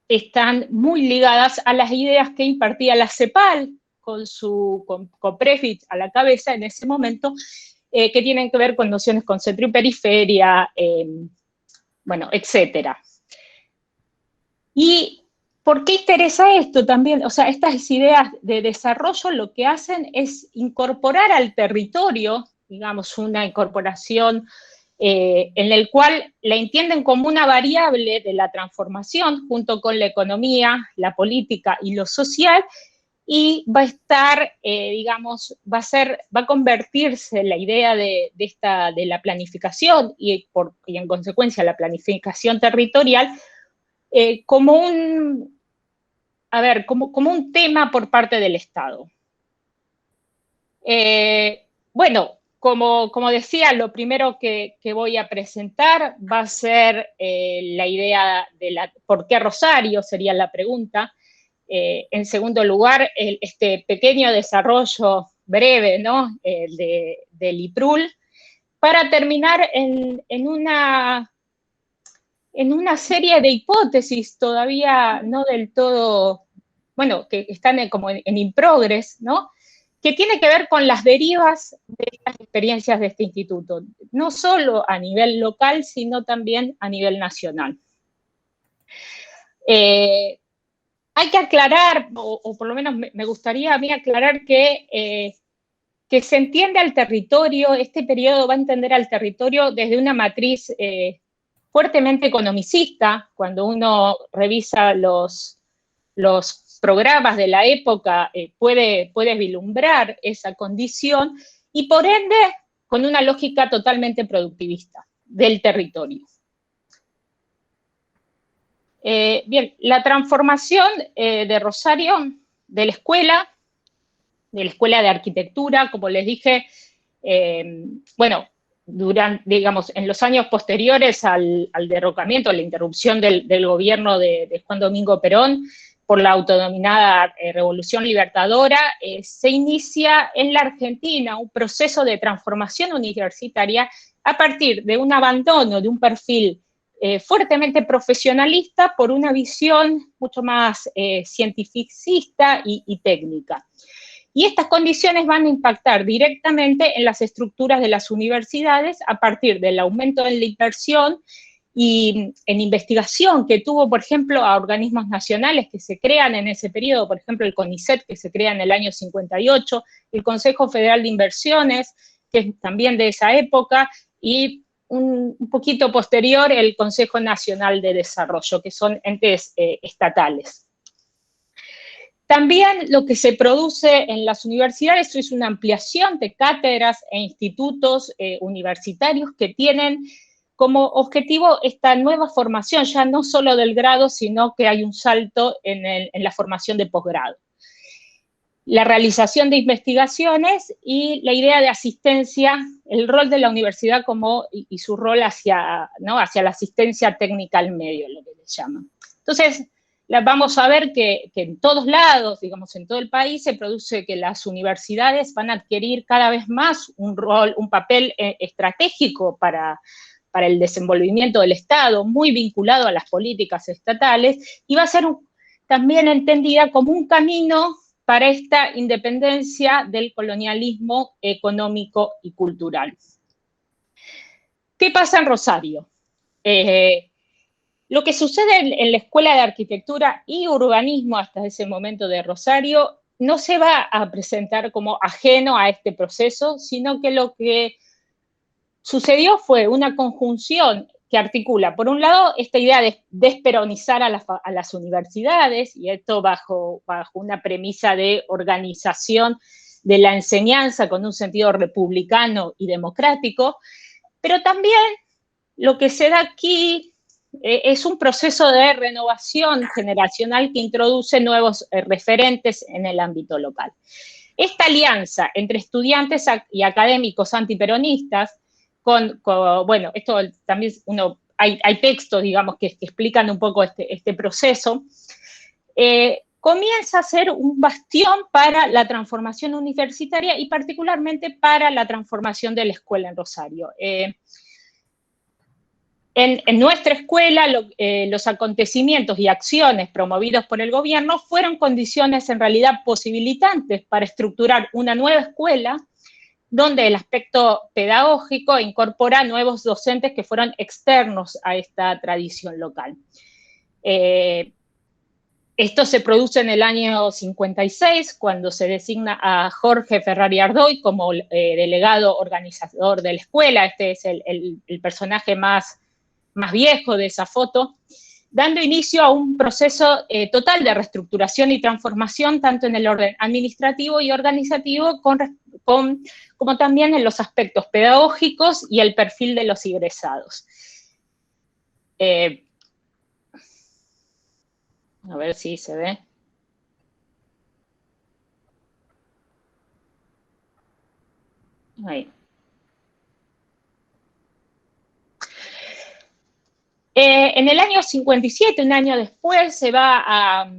están muy ligadas a las ideas que impartía la CEPAL, con Prefitz a la cabeza en ese momento, que tienen que ver con nociones con centro y periferia, bueno, etcétera. ¿Y por qué interesa esto también? O sea, estas ideas de desarrollo lo que hacen es incorporar al territorio, digamos, una incorporación en el cual la entienden como una variable de la transformación junto con la economía, la política y lo social, y va a estar, digamos, va a convertirse la idea de la planificación y en consecuencia la planificación territorial como un tema por parte del Estado. Bueno, como decía, lo primero que voy a presentar va a ser la idea de ¿por qué Rosario? Sería la pregunta. En segundo lugar, este pequeño desarrollo breve, ¿no? Del IPRUL, para terminar en una serie de hipótesis todavía no del todo, bueno, que están como en in progress, ¿no? Que tiene que ver con las derivas de estas experiencias de este instituto, no solo a nivel local, sino también a nivel nacional. Hay que aclarar, o por lo menos me gustaría a mí aclarar que se entiende al territorio, este periodo va a entender al territorio desde una matriz fuertemente economicista. Cuando uno revisa los programas de la época, puede vislumbrar esa condición, y por ende con una lógica totalmente productivista del territorio. Bien, la transformación de Rosario, de la escuela de arquitectura, como les dije, bueno, digamos, en los años posteriores al derrocamiento, a la interrupción del gobierno de Juan Domingo Perón, por la autodenominada Revolución Libertadora, se inicia en la Argentina un proceso de transformación universitaria a partir de un abandono de un perfil fuertemente profesionalista por una visión mucho más cientificista y técnica. Y estas condiciones van a impactar directamente en las estructuras de las universidades a partir del aumento de la inversión y en investigación que tuvo, por ejemplo, a organismos nacionales que se crean en ese periodo, por ejemplo, el CONICET, que se crea en el año 58, el Consejo Federal de Inversiones, que es también de esa época, y un poquito posterior el Consejo Nacional de Desarrollo, que son entes estatales. También lo que se produce en las universidades es una ampliación de cátedras e institutos universitarios que tienen como objetivo esta nueva formación, ya no solo del grado, sino que hay un salto en la formación de posgrado. La realización de investigaciones y la idea de asistencia, el rol de la universidad y su rol hacia la asistencia técnica al medio, lo que le llaman. Entonces, vamos a ver que en todos lados, digamos, en todo el país, se produce que las universidades van a adquirir cada vez más un papel estratégico para el desenvolvimiento del Estado, muy vinculado a las políticas estatales, y va a ser también entendida como un camino para esta independencia del colonialismo económico y cultural. ¿Qué pasa en Rosario? Lo que sucede en la Escuela de Arquitectura y Urbanismo hasta ese momento de Rosario no se va a presentar como ajeno a este proceso, sino que lo que sucedió fue una conjunción que articula, por un lado, esta idea de desperonizar a las universidades, y esto bajo una premisa de organización de la enseñanza con un sentido republicano y democrático, pero también lo que se da aquí es un proceso de renovación generacional que introduce nuevos referentes en el ámbito local. Esta alianza entre estudiantes y académicos antiperonistas, bueno, esto también hay textos, digamos, que explican un poco este proceso, comienza a ser un bastión para la transformación universitaria y particularmente para la transformación de la escuela en Rosario. En nuestra escuela, los acontecimientos y acciones promovidos por el gobierno fueron condiciones en realidad posibilitantes para estructurar una nueva escuela donde el aspecto pedagógico incorpora nuevos docentes que fueron externos a esta tradición local. Esto se produce en el año 56, cuando se designa a Jorge Ferrari Ardoy como delegado organizador de la escuela. Este es el personaje más viejo de esa foto, dando inicio a un proceso total de reestructuración y transformación, tanto en el orden administrativo y organizativo, como también en los aspectos pedagógicos y el perfil de los egresados. A ver si se ve. Ahí. En el año 57, un año después, se va a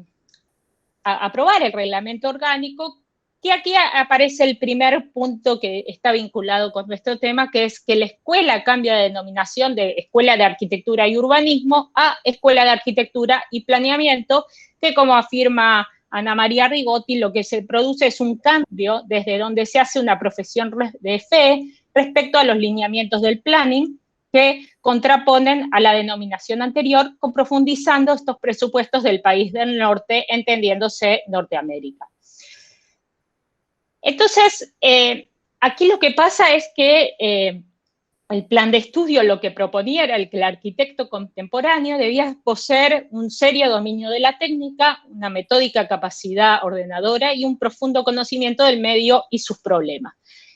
aprobar el reglamento orgánico, que aquí aparece el primer punto que está vinculado con nuestro tema, que es que la escuela cambia de denominación de Escuela de Arquitectura y Urbanismo a Escuela de Arquitectura y Planeamiento, que, como afirma Ana María Rigotti, lo que se produce es un cambio desde donde se hace una profesión de fe respecto a los lineamientos del planning, que contraponen a la denominación anterior, profundizando estos presupuestos del país del norte, entendiéndose Norteamérica. Entonces, aquí lo que pasa es que el plan de estudio lo que proponía era que el arquitecto contemporáneo debía poseer un serio dominio de la técnica, una metódica capacidad ordenadora y un profundo conocimiento del medio y sus problemas.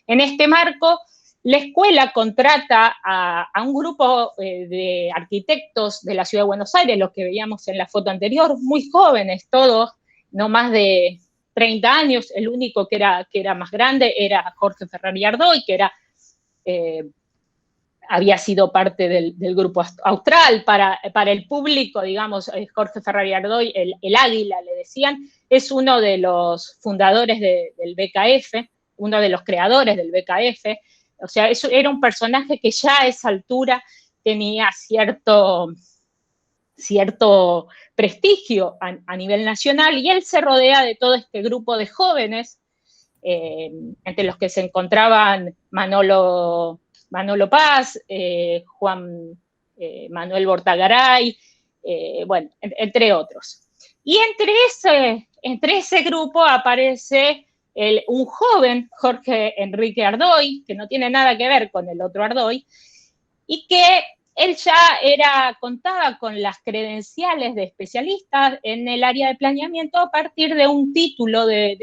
En este marco, la escuela contrata a un grupo de arquitectos de la Ciudad de Buenos Aires, los que veíamos en la foto anterior, muy jóvenes todos, no más de 30 años, el único que era más grande era Jorge Ferrari Ardoy, que había sido parte del grupo austral. Para el público, digamos, Jorge Ferrari Ardoy, el Águila, le decían, es uno de los fundadores del BKF, uno de los creadores del BKF. O sea, eso era un personaje que ya a esa altura tenía cierto prestigio a nivel nacional, y él se rodea de todo este grupo de jóvenes, entre los que se encontraban Manolo Paz, Juan Manuel Bortagaray, bueno, entre otros. Y entre ese grupo aparece un joven, Jorge Enrique Ardoy, que no tiene nada que ver con el otro Ardoy, y que él ya contaba con las credenciales de especialista en el área de planeamiento a partir de un título de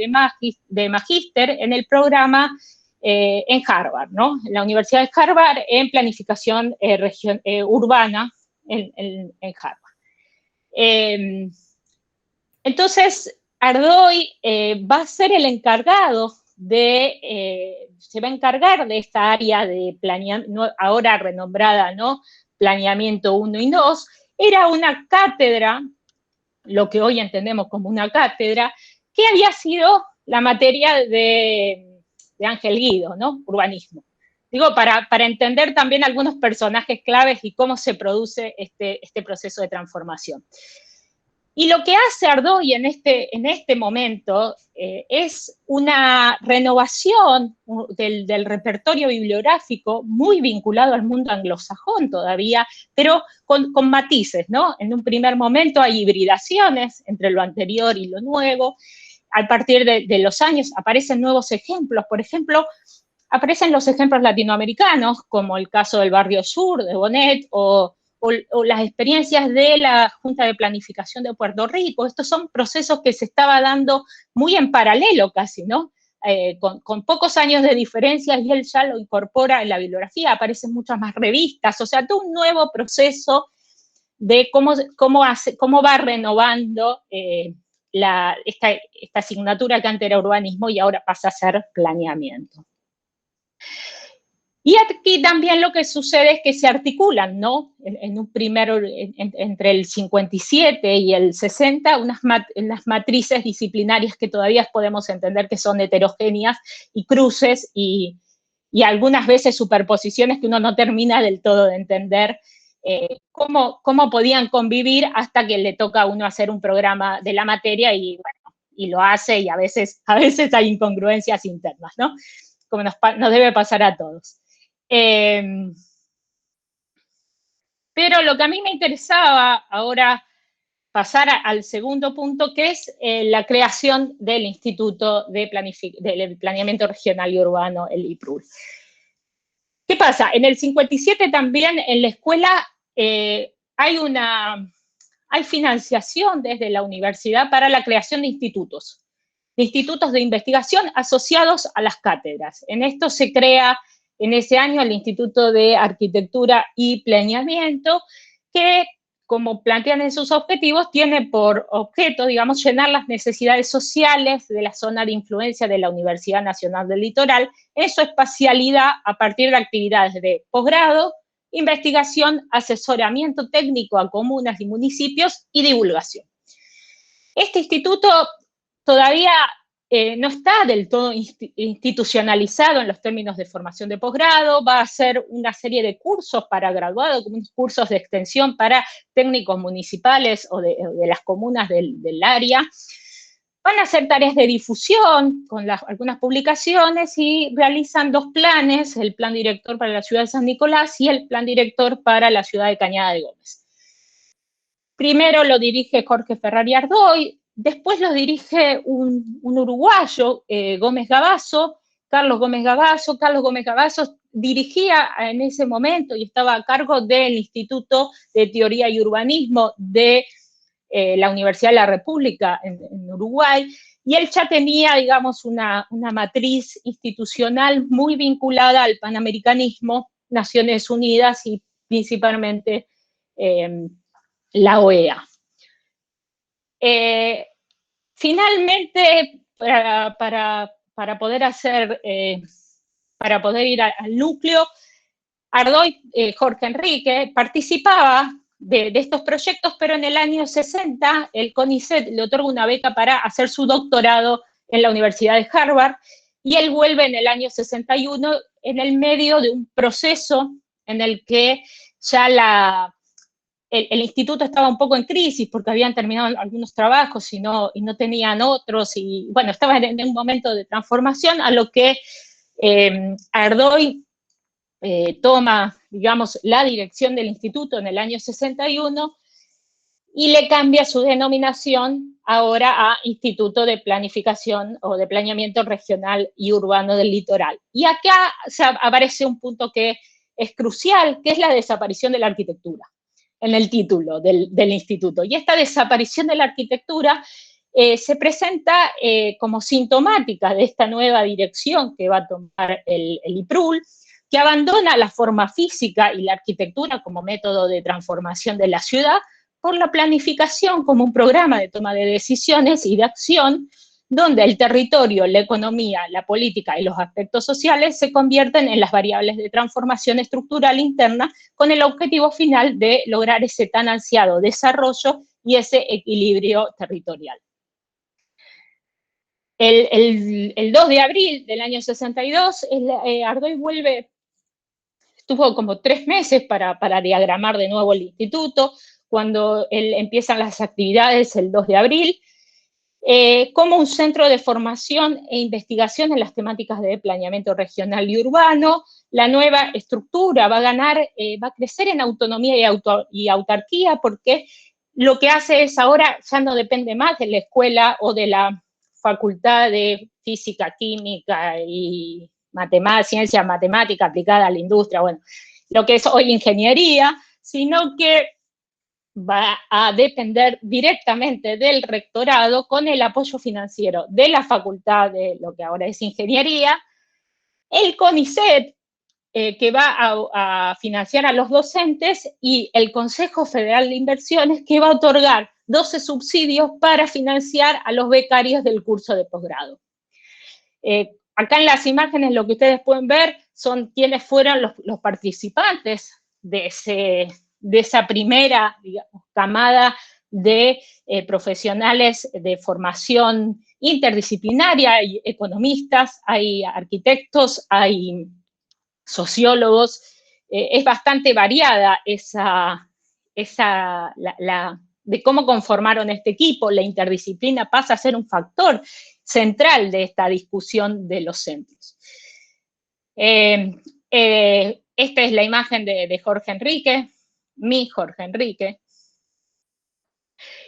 magíster en el programa en Harvard, ¿no? En la Universidad de Harvard, en planificación urbana en Harvard. Entonces, Ardoy va a ser el encargado se va a encargar de esta área de planeamiento, ahora renombrada, ¿no? Planeamiento 1 y 2. Era una cátedra, lo que hoy entendemos como una cátedra, que había sido la materia de Ángel Guido, ¿no? Urbanismo. Digo, para entender también algunos personajes claves y cómo se produce este proceso de transformación. Y lo que hace Ardoy en este momento es una renovación del repertorio bibliográfico muy vinculado al mundo anglosajón todavía, pero con matices, ¿no? En un primer momento hay hibridaciones entre lo anterior y lo nuevo. A partir de los años aparecen nuevos ejemplos. Por ejemplo, aparecen los ejemplos latinoamericanos, como el caso del Barrio Sur de Bonet, o las experiencias de la Junta de Planificación de Puerto Rico. Estos son procesos que se estaba dando muy en paralelo casi, ¿no? Con pocos años de diferencia, y él ya lo incorpora en la bibliografía, aparecen muchas más revistas, o sea, todo un nuevo proceso de cómo va renovando esta asignatura que antes era urbanismo y ahora pasa a ser planeamiento. Y aquí también lo que sucede es que se articulan, ¿no? En un primero, entre el 57 y el 60, unas matrices disciplinarias que todavía podemos entender que son heterogéneas, y cruces y algunas veces superposiciones que uno no termina del todo de entender cómo podían convivir, hasta que le toca a uno hacer un programa de la materia y, bueno, y lo hace, y a veces hay incongruencias internas, ¿no? Como nos debe pasar a todos. Pero lo que a mí me interesaba ahora pasar al segundo punto, que es la creación del Instituto del Planeamiento Regional y Urbano, el IPRUL. ¿Qué pasa? En el 57 también en la escuela hay financiación desde la universidad para la creación de institutos de investigación asociados a las cátedras. En esto se crea en ese año el Instituto de Arquitectura y Planeamiento, que, como plantean en sus objetivos, tiene por objeto, digamos, llenar las necesidades sociales de la zona de influencia de la Universidad Nacional del Litoral en su espacialidad a partir de actividades de posgrado, investigación, asesoramiento técnico a comunas y municipios y divulgación. Este instituto todavía no está del todo institucionalizado en los términos de formación de posgrado. Va a hacer una serie de cursos para graduados, como unos cursos de extensión para técnicos municipales o de las comunas del área. Van a hacer tareas de difusión con algunas publicaciones, y realizan 2 planes, el plan director para la ciudad de San Nicolás y el plan director para la ciudad de Cañada de Gómez. Primero lo dirige Jorge Ferrari Ardoy, después lo dirige un uruguayo, Gómez Gavazo, Carlos Gómez Gavazo. Carlos Gómez Gavazo dirigía en ese momento y estaba a cargo del Instituto de Teoría y Urbanismo de la Universidad de la República en Uruguay, y él ya tenía, digamos, una matriz institucional muy vinculada al panamericanismo, Naciones Unidas y principalmente la OEA. Finalmente, para poder ir al núcleo, Ardoy, Jorge Enrique, participaba de estos proyectos, pero en el año 60 el CONICET le otorga una beca para hacer su doctorado en la Universidad de Harvard, y él vuelve en el año 61 en el medio de un proceso en el que ya el instituto estaba un poco en crisis porque habían terminado algunos trabajos y no tenían otros, y bueno, estaba en un momento de transformación, a lo que Ardoy toma, digamos, la dirección del instituto en el año 61 y le cambia su denominación ahora a Instituto de Planificación o de Planeamiento Regional y Urbano del Litoral. Y acá aparece un punto que es crucial, que es la desaparición de la arquitectura en el título del instituto. Y esta desaparición de la arquitectura se presenta como sintomática de esta nueva dirección que va a tomar el IPRUL, que abandona la forma física y la arquitectura como método de transformación de la ciudad por la planificación como un programa de toma de decisiones y de acción, donde el territorio, la economía, la política y los aspectos sociales se convierten en las variables de transformación estructural interna, con el objetivo final de lograr ese tan ansiado desarrollo y ese equilibrio territorial. El 2 de abril del año 62, Ardoy estuvo como 3 meses para diagramar de nuevo el instituto. Cuando empiezan las actividades el 2 de abril, como un centro de formación e investigación en las temáticas de planeamiento regional y urbano. La nueva estructura va a crecer en autonomía y autarquía, porque lo que hace es ahora ya no depende más de la escuela o de la facultad de física, química y ciencia matemática aplicada a la industria, bueno, lo que es hoy ingeniería, sino que va a depender directamente del rectorado con el apoyo financiero de la facultad de lo que ahora es ingeniería, el CONICET, que va a financiar a los docentes, y el Consejo Federal de Inversiones, que va a otorgar 12 subsidios para financiar a los becarios del curso de posgrado. Acá en las imágenes lo que ustedes pueden ver son quiénes fueron los participantes de esa primera, digamos, camada de profesionales de formación interdisciplinaria. Hay economistas, hay arquitectos, hay sociólogos. Es bastante variada de cómo conformaron este equipo. La interdisciplina pasa a ser un factor central de esta discusión de los centros. Esta es la imagen de Jorge Enrique, mi Jorge Enrique.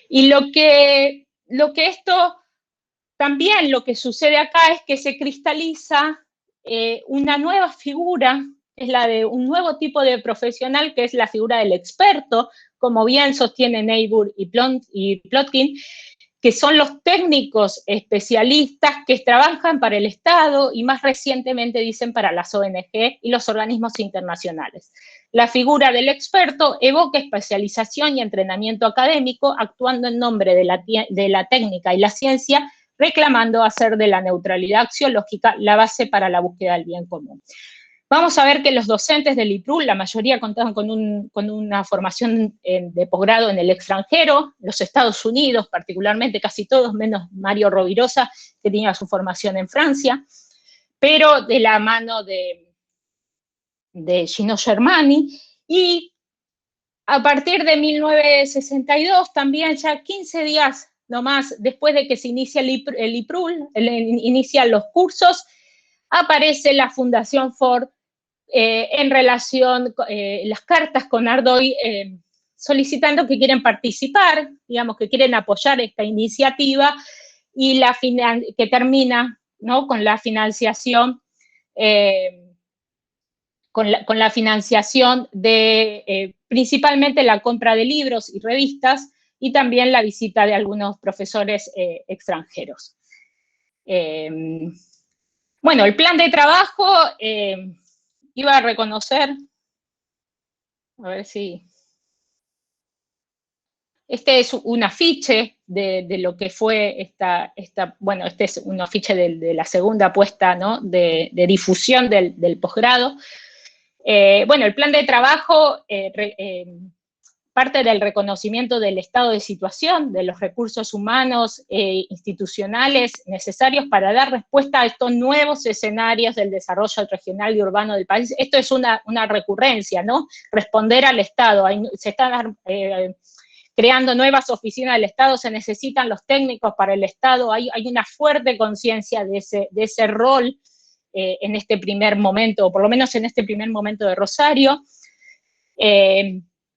Y lo que esto, también lo que sucede acá es que se cristaliza una nueva figura, es la de un nuevo tipo de profesional, que es la figura del experto, como bien sostienen Neighbor y Plotkin, que son los técnicos especialistas que trabajan para el Estado y más recientemente dicen para las ONG y los organismos internacionales. La figura del experto evoca especialización y entrenamiento académico, actuando en nombre de la técnica y la ciencia, reclamando hacer de la neutralidad axiológica la base para la búsqueda del bien común. Vamos a ver que los docentes del IPRUL, la mayoría contaban con una formación de posgrado en el extranjero, los Estados Unidos particularmente, casi todos, menos Mario Rovirosa, que tenía su formación en Francia, pero de la mano de Gino Germani. Y a partir de 1962, también ya 15 días nomás después de que se inicia el IPRUL, inician los cursos, aparece la Fundación Ford en relación las cartas con Ardoy, solicitando que quieren participar, digamos, que quieren apoyar esta iniciativa, y que termina, ¿no?, con la financiación, con la financiación de principalmente la compra de libros y revistas, y también la visita de algunos profesores extranjeros. Bueno, el plan de trabajo iba a reconocer, a ver si... Este es un afiche de lo que fue bueno, este es un afiche de la segunda apuesta, ¿no?, de difusión del posgrado. Bueno, el plan de trabajo parte del reconocimiento del estado de situación, de los recursos humanos e institucionales necesarios para dar respuesta a estos nuevos escenarios del desarrollo regional y urbano del país. Esto es una recurrencia, ¿no? Responder al Estado. Se están creando nuevas oficinas del Estado, se necesitan los técnicos para el Estado, hay una fuerte conciencia de ese rol en este primer momento, o por lo menos en este primer momento de Rosario.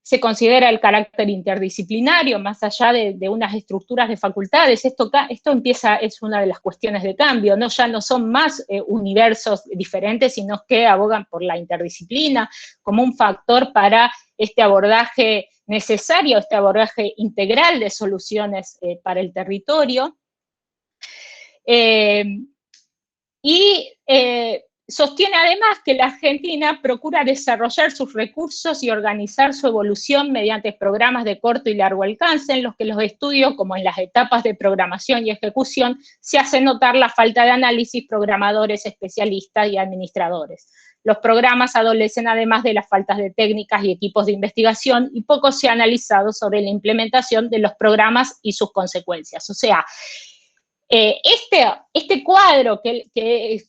Se considera el carácter interdisciplinario, más allá de unas estructuras de facultades. Esto empieza, es una de las cuestiones de cambio, ¿no? Ya no son más universos diferentes, sino que abogan por la interdisciplina como un factor para este abordaje necesario, este abordaje integral de soluciones para el territorio. Sostiene además que la Argentina procura desarrollar sus recursos y organizar su evolución mediante programas de corto y largo alcance, en los que los estudios, como en las etapas de programación y ejecución, se hace notar la falta de análisis, programadores, especialistas y administradores. Los programas adolecen además de las faltas de técnicas y equipos de investigación, y poco se ha analizado sobre la implementación de los programas y sus consecuencias. O sea, este cuadro que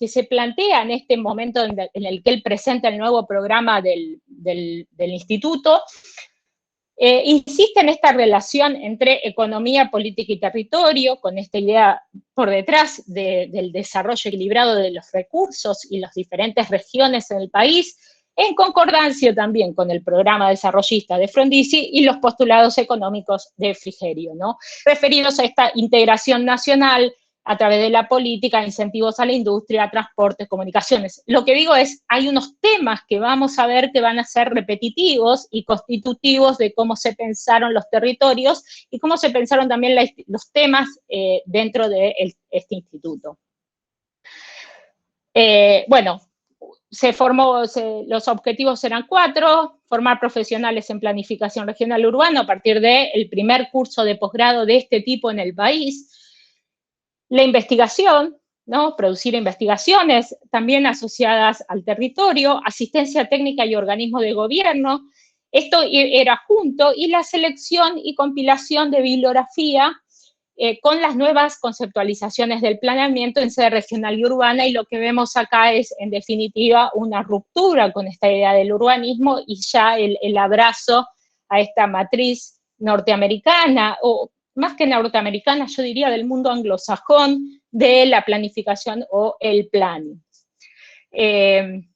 se plantea en este momento en el que él presenta el nuevo programa del instituto, insiste en esta relación entre economía, política y territorio, con esta idea por detrás del desarrollo equilibrado de los recursos y las diferentes regiones en el país, en concordancia también con el programa desarrollista de Frondizi y los postulados económicos de Frigerio, ¿no?, referidos a esta integración nacional a través de la política, incentivos a la industria, transportes, comunicaciones. Lo que digo es, hay unos temas que vamos a ver que van a ser repetitivos y constitutivos de cómo se pensaron los territorios y cómo se pensaron también los temas dentro de este instituto. Bueno, los objetivos eran 4: formar profesionales en planificación regional urbana a partir del primer curso de posgrado de este tipo en el país. La investigación, ¿no?, producir investigaciones también asociadas al territorio, asistencia técnica y organismos de gobierno, esto era junto, y la selección y compilación de bibliografía con las nuevas conceptualizaciones del planeamiento en sede regional y urbana, y lo que vemos acá es, en definitiva, una ruptura con esta idea del urbanismo y ya el abrazo a esta matriz norteamericana, o más que norteamericana, yo diría del mundo anglosajón, de la planificación o el planning. También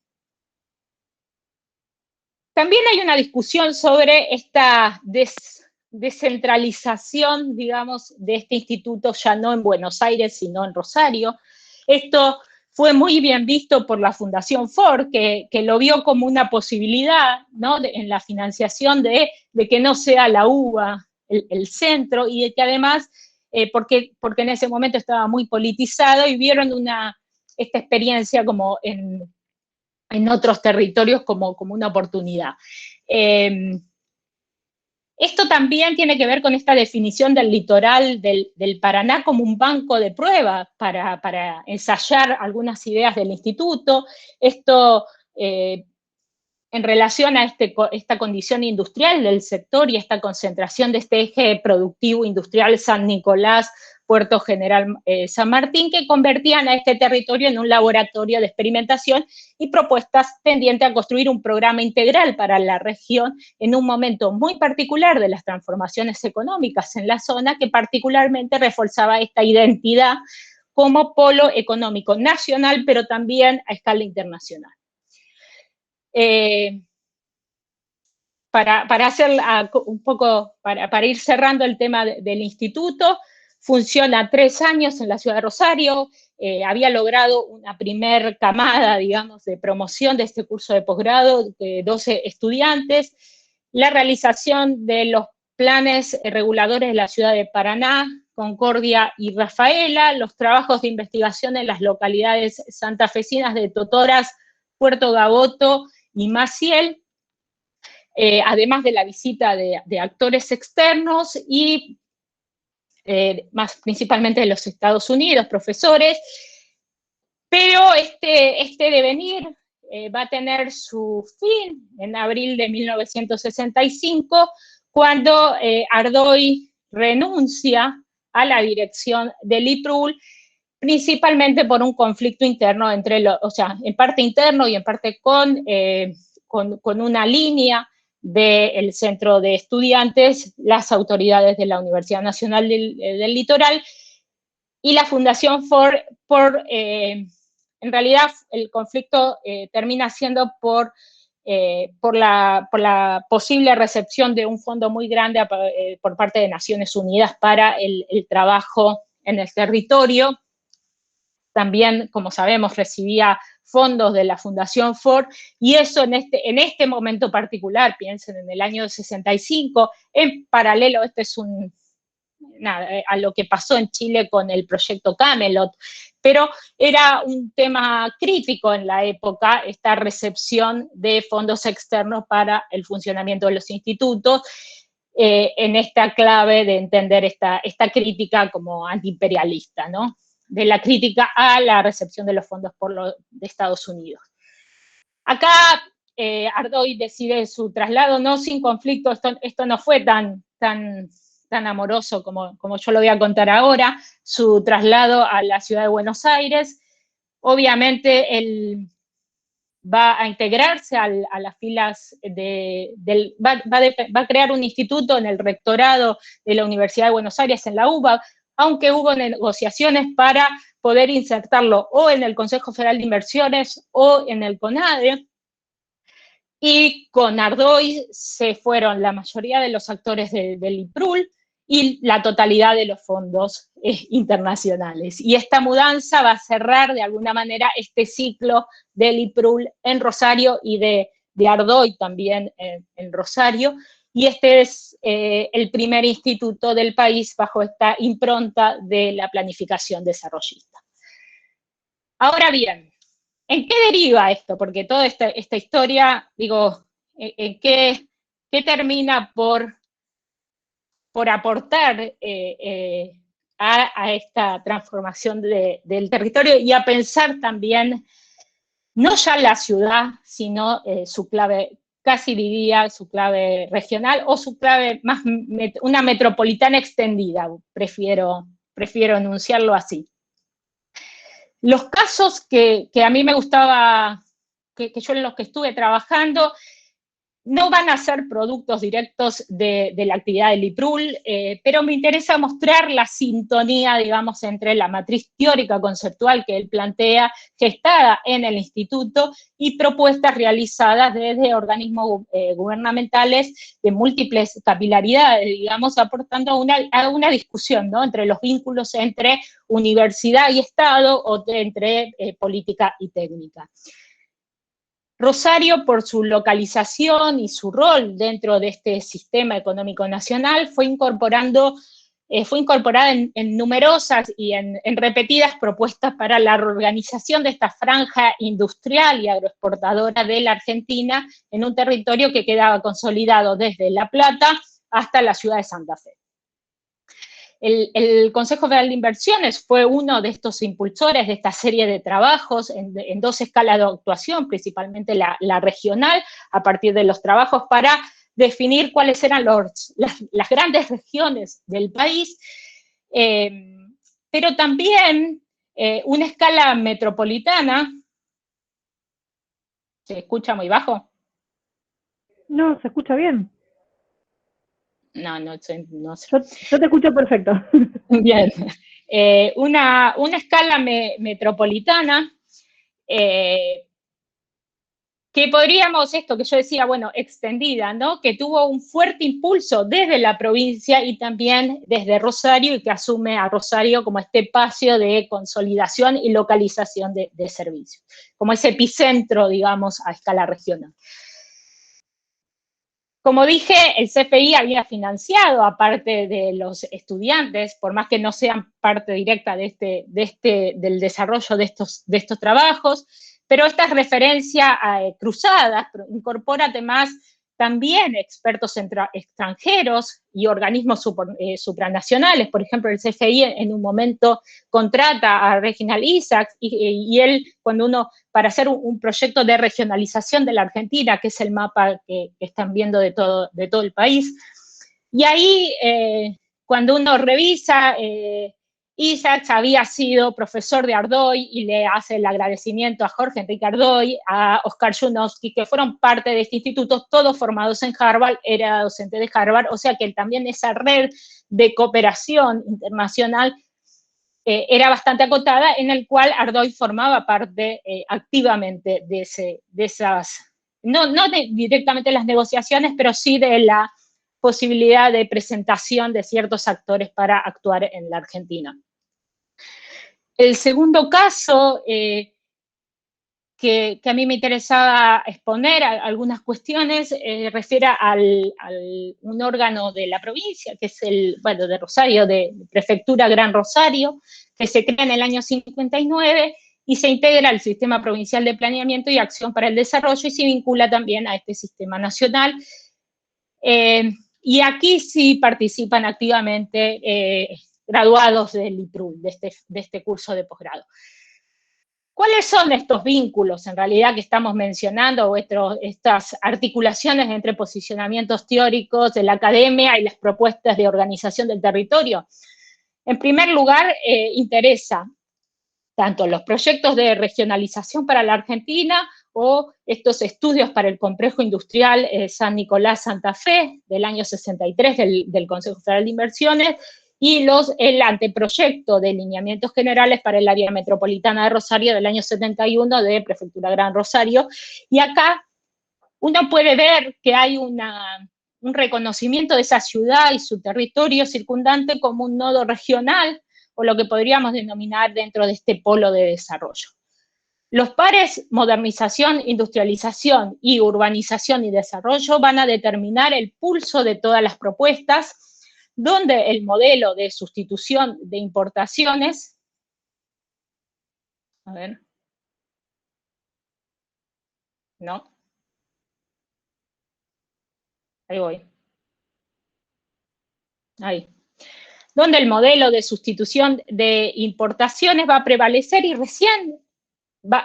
hay una discusión sobre esta descentralización, digamos, de este instituto, ya no en Buenos Aires, sino en Rosario. Esto fue muy bien visto por la Fundación Ford, que lo vio como una posibilidad, ¿no?, en la financiación de que no sea la UBA el centro, y de que además, porque en ese momento estaba muy politizado, y vieron esta experiencia como en otros territorios como una oportunidad. Esto también tiene que ver con esta definición del litoral del Paraná como un banco de prueba para ensayar algunas ideas del instituto. Esto en relación a esta condición industrial del sector y esta concentración de este eje productivo industrial San Nicolás, Puerto General San Martín, que convertían a este territorio en un laboratorio de experimentación y propuestas tendientes a construir un programa integral para la región en un momento muy particular de las transformaciones económicas en la zona, que particularmente reforzaba esta identidad como polo económico nacional, pero también a escala internacional. Para hacer un poco, para ir cerrando el tema del instituto, funciona 3 años en la ciudad de Rosario, había logrado una primer camada, digamos, de promoción de este curso de posgrado de 12 estudiantes, la realización de los planes reguladores de la ciudad de Paraná, Concordia y Rafaela, los trabajos de investigación en las localidades santafesinas de Totoras, Puerto Gaboto y Maciel, además de la visita de actores externos y más principalmente de los Estados Unidos, profesores, pero este devenir va a tener su fin en abril de 1965, cuando Ardoy renuncia a la dirección del IPRUL, principalmente por un conflicto interno entre o sea, en parte interno y en parte con una línea del centro de estudiantes, las autoridades de la Universidad Nacional del Litoral y la Fundación Ford en realidad el conflicto termina siendo por la posible recepción de un fondo muy grande por parte de Naciones Unidas para el trabajo en el territorio. También, como sabemos, recibía fondos de la Fundación Ford, y eso en este momento particular, piensen en el año 65, en paralelo, a lo que pasó en Chile con el proyecto Camelot, pero era un tema crítico en la época, esta recepción de fondos externos para el funcionamiento de los institutos, en esta clave de entender esta crítica como antiimperialista, ¿no? De la crítica a la recepción de los fondos de Estados Unidos. Acá Ardoy decide su traslado, no sin conflicto, esto no fue tan amoroso como yo lo voy a contar ahora, su traslado a la ciudad de Buenos Aires. Obviamente él va a integrarse a las filas va a crear un instituto en el rectorado de la Universidad de Buenos Aires, en la UBA, aunque hubo negociaciones para poder insertarlo o en el Consejo Federal de Inversiones o en el CONADE, y con Ardoy se fueron la mayoría de los actores del IPRUL y la totalidad de los fondos internacionales. Y esta mudanza va a cerrar de alguna manera este ciclo del IPRUL en Rosario y de Ardoy también en Rosario, y este es el primer instituto del país bajo esta impronta de la planificación desarrollista. Ahora bien, ¿en qué deriva esto? Porque toda esta historia, digo, ¿en qué termina por aportar a esta transformación del territorio y a pensar también, no ya la ciudad, sino su clave, casi diría su clave regional o su clave más, una metropolitana extendida, prefiero enunciarlo así. Los casos que a mí me gustaba, que yo en los que estuve trabajando, no van a ser productos directos de la actividad del IPRUL, pero me interesa mostrar la sintonía, digamos, entre la matriz teórica conceptual que él plantea, gestada en el instituto, y propuestas realizadas desde organismos gubernamentales de múltiples capilaridades, digamos, aportando a una discusión, ¿no?, entre los vínculos entre universidad y Estado o entre política y técnica. Rosario, por su localización y su rol dentro de este sistema económico nacional, fue incorporada en numerosas y en repetidas propuestas para la reorganización de esta franja industrial y agroexportadora de la Argentina en un territorio que quedaba consolidado desde La Plata hasta la ciudad de Santa Fe. El Consejo Federal de Inversiones fue uno de estos impulsores de esta serie de trabajos en dos escalas de actuación, principalmente la regional, a partir de los trabajos para definir cuáles eran las grandes regiones del país, pero también una escala metropolitana. ¿Se escucha muy bajo? No, se escucha bien. No. Yo te escucho perfecto. Bien. Una escala metropolitana que podríamos, esto que yo decía, bueno, extendida, ¿no?, que tuvo un fuerte impulso desde la provincia y también desde Rosario, y que asume a Rosario como este espacio de consolidación y localización de servicios, como ese epicentro, digamos, a escala regional. Como dije, el CFI había financiado a parte de los estudiantes, por más que no sean parte directa del desarrollo de estos trabajos, pero estas referencias cruzadas incorpora además también expertos extranjeros y organismos supranacionales. Por ejemplo, el CFI en un momento contrata a Reginald Isaacs y él, para hacer un proyecto de regionalización de la Argentina, que es el mapa que están viendo de todo el país. Y ahí, cuando uno revisa, Isaacs había sido profesor de Ardoy y le hace el agradecimiento a Jorge Enrique Ardoy, a Oscar Junowski, que fueron parte de este instituto, todos formados en Harvard, era docente de Harvard, o sea que también esa red de cooperación internacional era bastante acotada, en el cual Ardoy formaba parte activamente de esas, no directamente las negociaciones, pero sí de la posibilidad de presentación de ciertos actores para actuar en la Argentina. El segundo caso que a mí me interesaba exponer algunas cuestiones refiere a un órgano de la provincia, que es de Rosario, de Prefectura Gran Rosario, que se crea en el año 59 y se integra al Sistema Provincial de Planeamiento y Acción para el Desarrollo y se vincula también a este sistema nacional. Y aquí sí participan activamente graduados del IPRUL, de este curso de posgrado. ¿Cuáles son estos vínculos, en realidad, que estamos mencionando, o estas articulaciones entre posicionamientos teóricos de la academia y las propuestas de organización del territorio? En primer lugar, interesa tanto los proyectos de regionalización para la Argentina o estos estudios para el complejo industrial San Nicolás Santa Fe del año 63 del Consejo Federal de Inversiones, y el anteproyecto de lineamientos generales para el área metropolitana de Rosario del año 71 de Prefectura Gran Rosario. Y acá uno puede ver que hay un reconocimiento de esa ciudad y su territorio circundante como un nodo regional, o lo que podríamos denominar dentro de este polo de desarrollo. Los pares modernización, industrialización y urbanización y desarrollo van a determinar el pulso de todas las propuestas, donde el modelo de sustitución de importaciones, a ver, no, ahí voy, ahí, donde el modelo de sustitución de importaciones va a prevalecer y recién,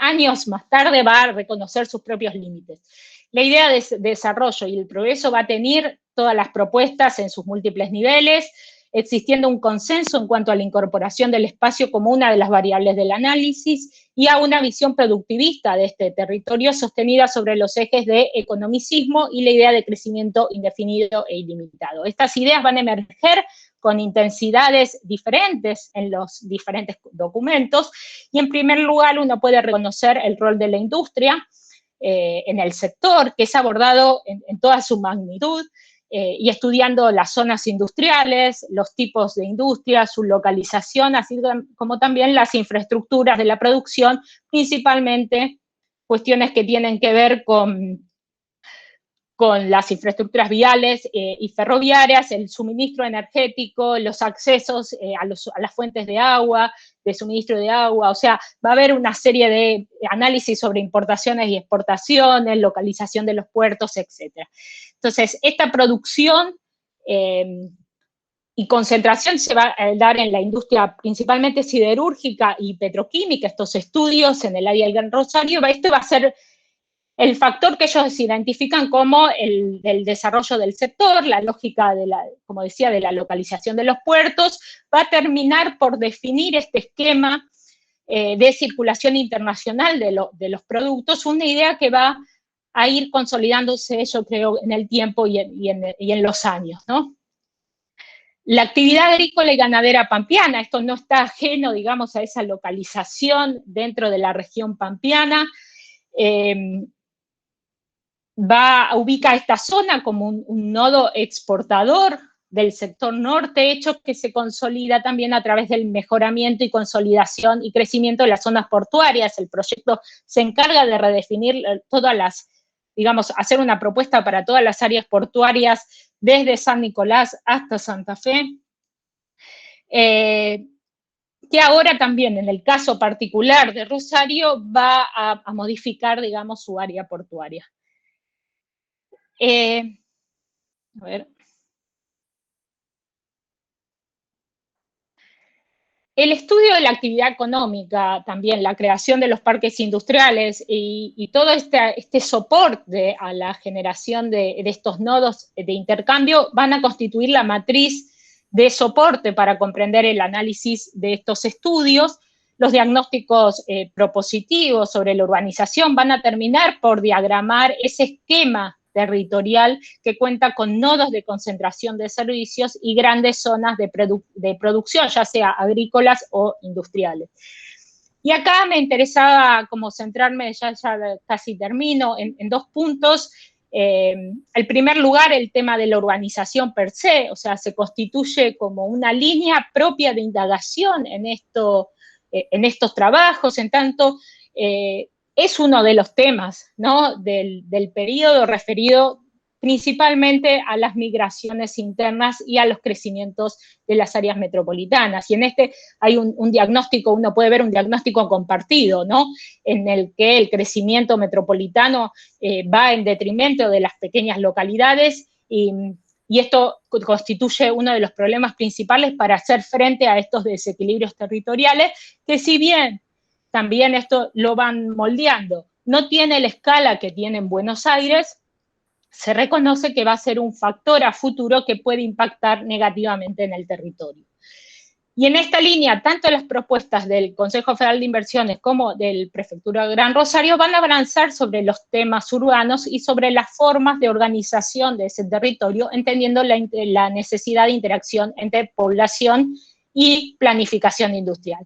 años más tarde, va a reconocer sus propios límites. La idea de desarrollo y el progreso va a tener todas las propuestas en sus múltiples niveles, existiendo un consenso en cuanto a la incorporación del espacio como una de las variables del análisis y a una visión productivista de este territorio sostenida sobre los ejes de economicismo y la idea de crecimiento indefinido e ilimitado. Estas ideas van a emerger con intensidades diferentes en los diferentes documentos, y en primer lugar uno puede reconocer el rol de la industria en el sector, que es abordado en toda su magnitud, y estudiando las zonas industriales, los tipos de industria, su localización, así como también las infraestructuras de la producción, principalmente cuestiones que tienen que ver con las infraestructuras viales y ferroviarias, el suministro energético, los accesos a las fuentes de agua, de suministro de agua. O sea, va a haber una serie de análisis sobre importaciones y exportaciones, localización de los puertos, etc. Entonces, esta producción y concentración se va a dar en la industria principalmente siderúrgica y petroquímica, estos estudios en el área del Gran Rosario. Este va a ser el factor que ellos identifican como el desarrollo del sector, la lógica como decía, de la localización de los puertos, va a terminar por definir este esquema de circulación internacional de los productos, una idea que va a ir consolidándose, yo creo, en el tiempo y en los años, ¿no? La actividad agrícola y ganadera pampeana, esto no está ajeno, digamos, a esa localización dentro de la región pampeana, ubica esta zona como un nodo exportador del sector norte, hecho que se consolida también a través del mejoramiento y consolidación y crecimiento de las zonas portuarias. El proyecto se encarga de redefinir todas digamos, hacer una propuesta para todas las áreas portuarias desde San Nicolás hasta Santa Fe, que ahora también, en el caso particular de Rosario, va a modificar, digamos, su área portuaria. A ver. El estudio de la actividad económica, también la creación de los parques industriales y todo este soporte a la generación de estos nodos de intercambio van a constituir la matriz de soporte para comprender el análisis de estos estudios. Los diagnósticos propositivos sobre la urbanización van a terminar por diagramar ese esquema territorial que cuenta con nodos de concentración de servicios y grandes zonas de producción, ya sea agrícolas o industriales. Y acá me interesaba como centrarme, ya casi termino, en dos puntos. En primer lugar, el tema de la urbanización per se, o sea, se constituye como una línea propia de indagación en estos trabajos, en tanto es uno de los temas, ¿no?, del periodo referido principalmente a las migraciones internas y a los crecimientos de las áreas metropolitanas. Y en este hay un diagnóstico, uno puede ver un diagnóstico compartido, ¿no?, en el que el crecimiento metropolitano va en detrimento de las pequeñas localidades y esto constituye uno de los problemas principales para hacer frente a estos desequilibrios territoriales, que si bien también esto lo van moldeando, no tiene la escala que tiene en Buenos Aires, se reconoce que va a ser un factor a futuro que puede impactar negativamente en el territorio. Y en esta línea, tanto las propuestas del Consejo Federal de Inversiones como del Prefectura de Gran Rosario van a avanzar sobre los temas urbanos y sobre las formas de organización de ese territorio, entendiendo la necesidad de interacción entre población y planificación industrial.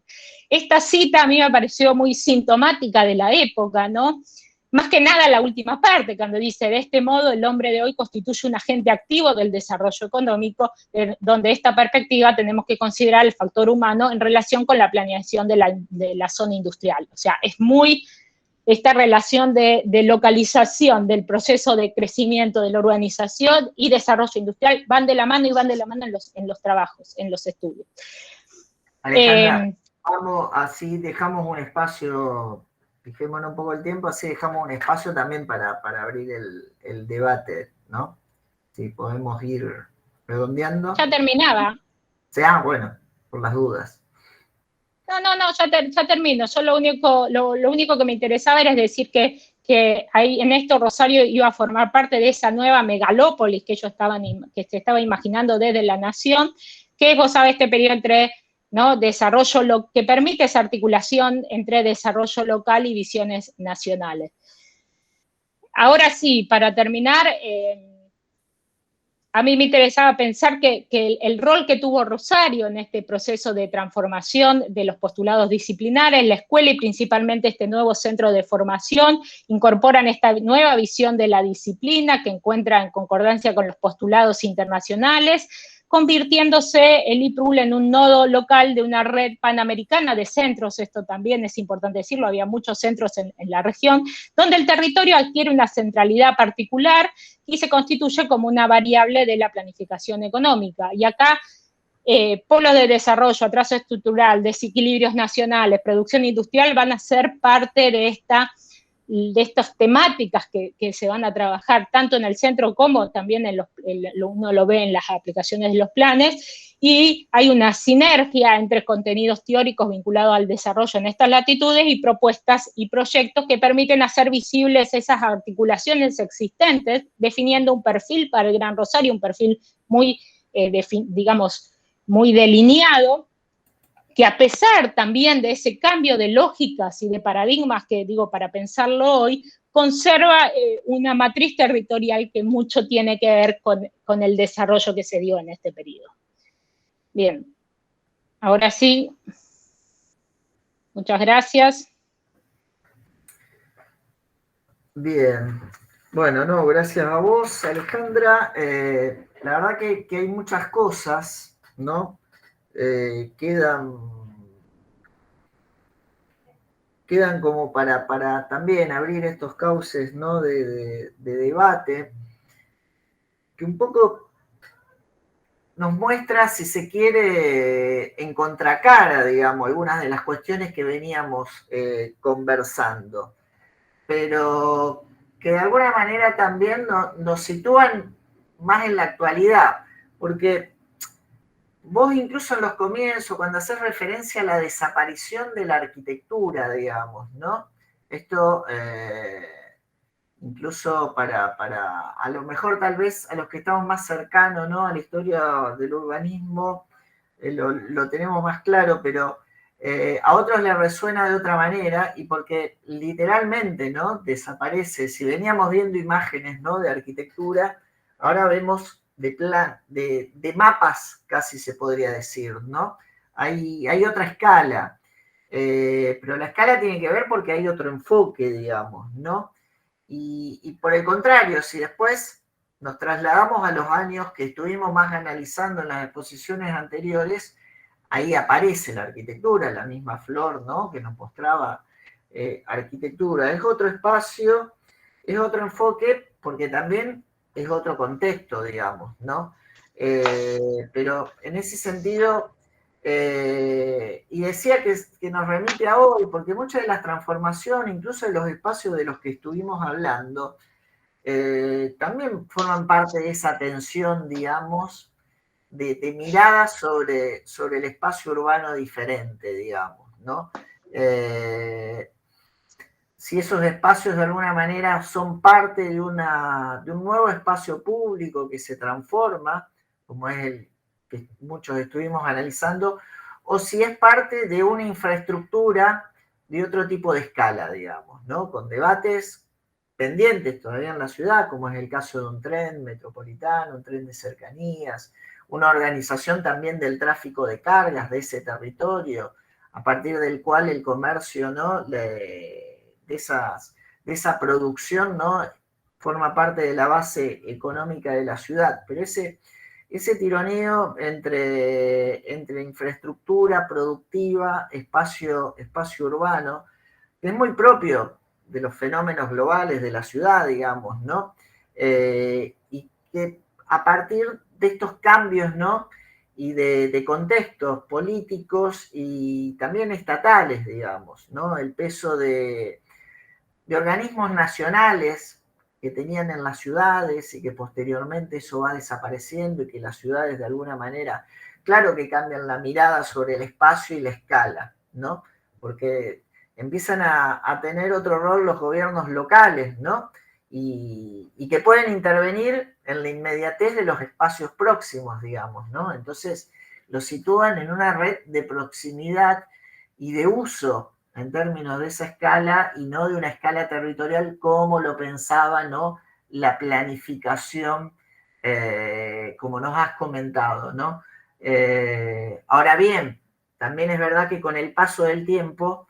Esta cita a mí me pareció muy sintomática de la época, ¿no? Más que nada la última parte, cuando dice, de este modo el hombre de hoy constituye un agente activo del desarrollo económico, donde esta perspectiva tenemos que considerar el factor humano en relación con la planeación de la zona industrial. O sea, es muy esta relación de localización del proceso de crecimiento de la urbanización y desarrollo industrial van de la mano y van de la mano en los trabajos, en los estudios. Alejandra, vamos, así dejamos un espacio, fijémonos un poco el tiempo, así dejamos un espacio también para abrir el debate, ¿no? Si podemos ir redondeando. Ya terminaba. Bueno, por las dudas. No, ya termino. Yo lo único que me interesaba era decir que ahí en esto Rosario iba a formar parte de esa nueva megalópolis que que se estaba imaginando desde la nación, que gozaba este periodo entre, ¿no?, desarrollo, que permite esa articulación entre desarrollo local y visiones nacionales. Ahora sí, para terminar, a mí me interesaba pensar que el rol que tuvo Rosario en este proceso de transformación de los postulados disciplinares, la escuela y principalmente este nuevo centro de formación, incorporan esta nueva visión de la disciplina que encuentra en concordancia con los postulados internacionales, convirtiéndose el IPRUL en un nodo local de una red panamericana de centros, esto también es importante decirlo, había muchos centros en la región, donde el territorio adquiere una centralidad particular y se constituye como una variable de la planificación económica. Y acá, polos de desarrollo, atraso estructural, desequilibrios nacionales, producción industrial van a ser parte de estas temáticas que se van a trabajar tanto en el centro como también uno lo ve en las aplicaciones de los planes, y hay una sinergia entre contenidos teóricos vinculados al desarrollo en estas latitudes y propuestas y proyectos que permiten hacer visibles esas articulaciones existentes, definiendo un perfil para el Gran Rosario, un perfil muy, digamos, muy delineado, que a pesar también de ese cambio de lógicas y de paradigmas que, digo, para pensarlo hoy, conserva una matriz territorial que mucho tiene que ver con el desarrollo que se dio en este periodo. Bien, ahora sí, muchas gracias. Bien, bueno, no, gracias a vos, Alejandra. La verdad que hay muchas cosas, ¿no? Quedan quedan como para también abrir estos cauces, ¿no? de debate, que un poco nos muestra, si se quiere, en contracara, digamos, algunas de las cuestiones que veníamos conversando, pero que de alguna manera también nos sitúan más en la actualidad, porque vos incluso en los comienzos, cuando haces referencia a la desaparición de la arquitectura, digamos, ¿no? Esto, incluso para a lo mejor tal vez a los que estamos más cercanos, ¿no? A la historia del urbanismo, lo tenemos más claro, pero a otros les resuena de otra manera, y porque literalmente, ¿no? Desaparece. Si veníamos viendo imágenes, ¿no? De arquitectura, ahora vemos de mapas, casi se podría decir, ¿no? Hay otra escala, pero la escala tiene que ver porque hay otro enfoque, digamos, ¿no? Y por el contrario, si después nos trasladamos a los años que estuvimos más analizando en las exposiciones anteriores, ahí aparece la arquitectura, la misma Flor, ¿no? Que nos mostraba arquitectura. Es otro espacio, es otro enfoque, porque también es otro contexto, digamos, ¿no? Pero en ese sentido, y decía que nos remite a hoy, porque muchas de las transformaciones, incluso en los espacios de los que estuvimos hablando, también forman parte de esa tensión, digamos, de mirada sobre el espacio urbano diferente, digamos, ¿no? Si esos espacios de alguna manera son parte de un nuevo espacio público que se transforma, como es el que muchos estuvimos analizando, o si es parte de una infraestructura de otro tipo de escala, digamos, ¿no? Con debates pendientes todavía en la ciudad, como es el caso de un tren metropolitano, un tren de cercanías, una organización también del tráfico de cargas de ese territorio, a partir del cual el comercio, ¿no? de esa producción, ¿no? Forma parte de la base económica de la ciudad. Pero ese tironeo entre infraestructura productiva, espacio urbano, es muy propio de los fenómenos globales de la ciudad, digamos, ¿no? Y que a partir de estos cambios, ¿no? Y de contextos políticos y también estatales, digamos, ¿no? El peso de organismos nacionales que tenían en las ciudades y que posteriormente eso va desapareciendo, y que las ciudades de alguna manera, claro que cambian la mirada sobre el espacio y la escala, ¿no? Porque empiezan a tener otro rol los gobiernos locales, ¿no? Y que pueden intervenir en la inmediatez de los espacios próximos, digamos, ¿no? Entonces los sitúan en una red de proximidad y de uso en términos de esa escala, y no de una escala territorial como lo pensaba, ¿no? La planificación, como nos has comentado, ¿no? Ahora bien, también es verdad que con el paso del tiempo,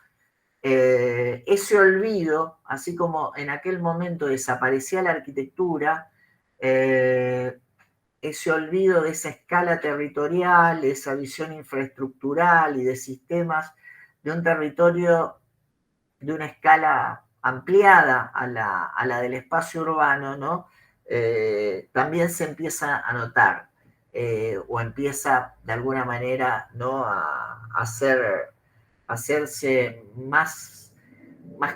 ese olvido, así como en aquel momento desaparecía la arquitectura, ese olvido de esa escala territorial, de esa visión infraestructural y de sistemas de un territorio de una escala ampliada a la del espacio urbano, ¿no? También se empieza a notar, o empieza de alguna manera, ¿no? a hacerse más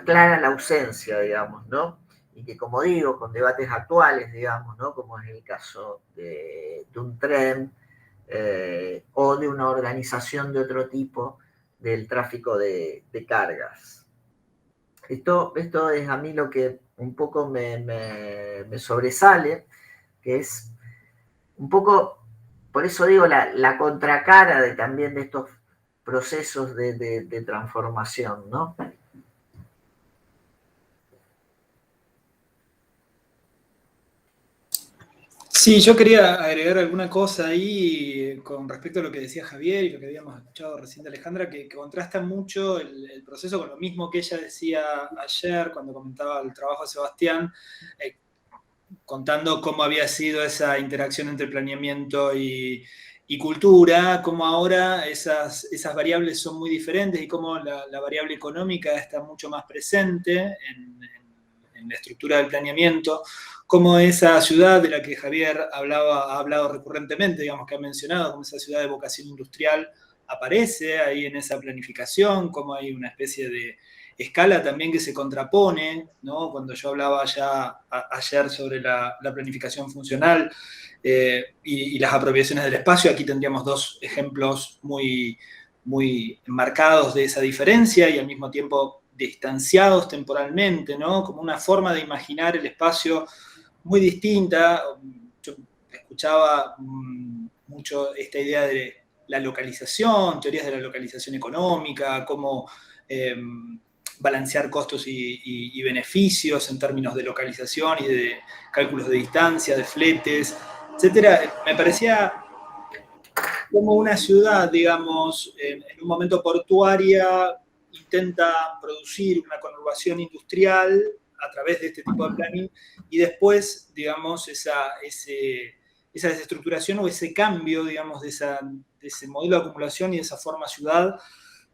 clara la ausencia, digamos, ¿no? Y que, como digo, con debates actuales, digamos, ¿no? Como es el caso de un tren, o de una organización de otro tipo del tráfico de cargas. Esto es a mí lo que un poco me sobresale, que es un poco, por eso digo, la contracara también de estos procesos de transformación, ¿no? Sí, yo quería agregar alguna cosa ahí con respecto a lo que decía Javier y lo que habíamos escuchado recién de Alejandra, que contrasta mucho el proceso con lo mismo que ella decía ayer cuando comentaba el trabajo de Sebastián, contando cómo había sido esa interacción entre planeamiento y y cultura, cómo ahora esas variables son muy diferentes y cómo la variable económica está mucho más presente en la estructura del planeamiento, cómo esa ciudad de la que Javier ha hablado recurrentemente, digamos que ha mencionado, como esa ciudad de vocación industrial aparece ahí en esa planificación, cómo hay una especie de escala también que se contrapone, ¿no? Cuando yo hablaba ya ayer sobre la planificación funcional y las apropiaciones del espacio, aquí tendríamos dos ejemplos muy, muy marcados de esa diferencia y al mismo tiempo distanciados temporalmente, ¿no? Como una forma de imaginar el espacio muy distinta. Yo escuchaba mucho esta idea de la localización, teorías de la localización económica, cómo balancear costos y beneficios en términos de localización y de cálculos de distancia, de fletes, etcétera. Me parecía como una ciudad, digamos, en un momento portuaria, intenta producir una conurbación industrial a través de este tipo de planning y después, digamos, esa desestructuración o ese cambio, digamos, de ese modelo de acumulación y de esa forma ciudad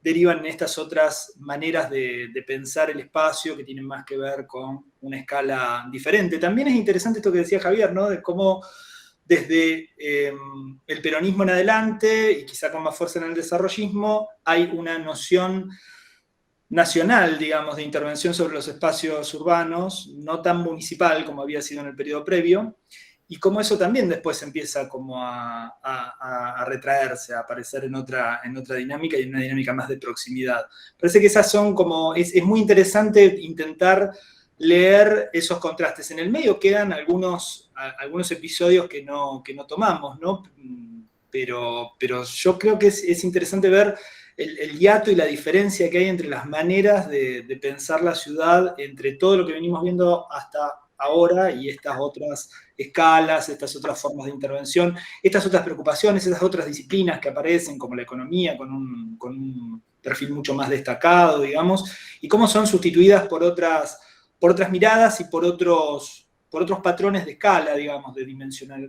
derivan en estas otras maneras de pensar el espacio que tienen más que ver con una escala diferente. También es interesante esto que decía Javier, ¿no? De cómo desde el peronismo en adelante, y quizá con más fuerza en el desarrollismo, hay una noción nacional, digamos, de intervención sobre los espacios urbanos, no tan municipal como había sido en el periodo previo, y cómo eso también después empieza como a retraerse, a aparecer en otra dinámica y en una dinámica más de proximidad. Parece que esas son como, es muy interesante intentar leer esos contrastes. En el medio quedan algunos episodios que no tomamos, ¿no? Pero yo creo que es interesante ver el hiato y la diferencia que hay entre las maneras de pensar la ciudad, entre todo lo que venimos viendo hasta ahora y estas otras escalas, estas otras formas de intervención, estas otras preocupaciones, estas otras disciplinas que aparecen, como la economía, con un perfil mucho más destacado, digamos, y cómo son sustituidas por otras miradas y por otros patrones de escala, digamos, de dimensionar,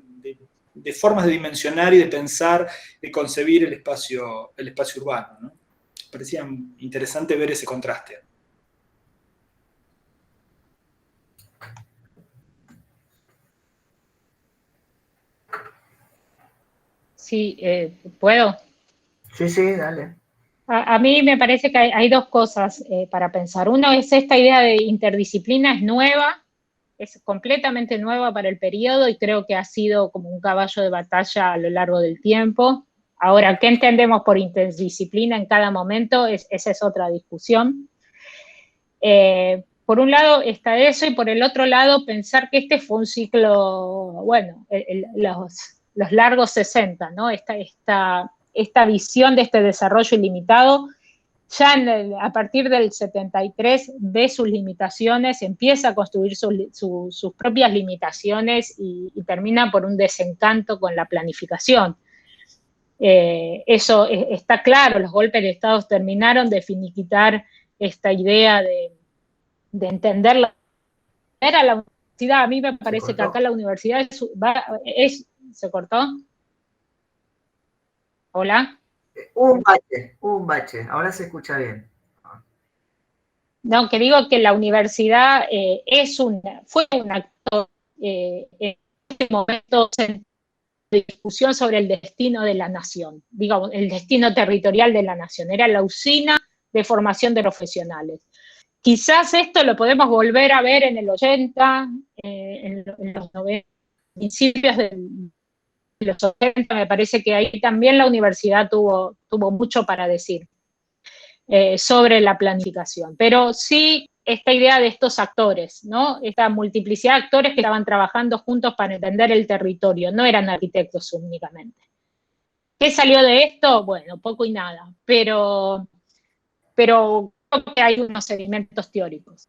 de formas de dimensionar y de pensar, de concebir el espacio urbano, ¿no? Parecía interesante ver ese contraste. Sí, ¿puedo? Sí, dale. A mí me parece que hay dos cosas para pensar. Uno es esta idea de interdisciplina, es nueva, es completamente nueva para el periodo y creo que ha sido como un caballo de batalla a lo largo del tiempo. Ahora, ¿qué entendemos por interdisciplina en cada momento? Esa es otra discusión. Por un lado está eso y por el otro lado pensar que este fue un ciclo, bueno, los largos 60, ¿no? Esta visión de este desarrollo ilimitado, ya a partir del 73 ve sus limitaciones, empieza a construir sus propias limitaciones y termina por un desencanto con la planificación. Eso está claro, los golpes de Estado terminaron de finiquitar esta idea de entender la universidad. A mí me parece que acá la universidad ¿se cortó? ¿Hola? Un bache, ahora se escucha bien. No, que digo que la universidad fue un actor en este momento de discusión sobre el destino de la nación, digamos, el destino territorial de la nación. Era la usina de formación de profesionales. Quizás esto lo podemos volver a ver en el 80, en los 90, principios de los 80, me parece que ahí también la universidad tuvo mucho para decir sobre la planificación. Pero sí esta idea de estos actores, ¿no? Esta multiplicidad de actores que estaban trabajando juntos para entender el territorio, no eran arquitectos únicamente. ¿Qué salió de esto? Bueno, poco y nada, pero creo que hay unos sedimentos teóricos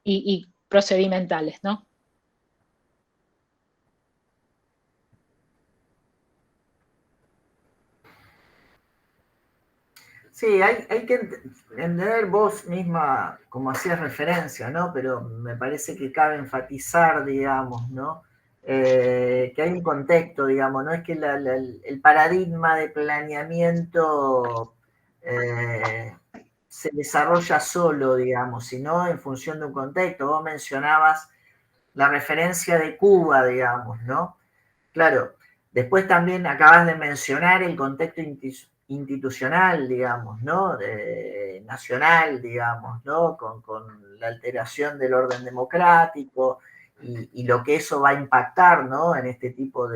y procedimentales, ¿no? Sí, hay que entender vos misma, como hacías referencia, ¿no? Pero me parece que cabe enfatizar, digamos, ¿no? que hay un contexto, digamos, no es que el paradigma de planeamiento se desarrolla solo, digamos, sino en función de un contexto. Vos mencionabas la referencia de Cuba, digamos, ¿no? Claro, después también acabas de mencionar el contexto institucional, digamos, ¿no? Nacional, digamos, ¿no? Con la alteración del orden democrático y lo que eso va a impactar, ¿no? En este tipo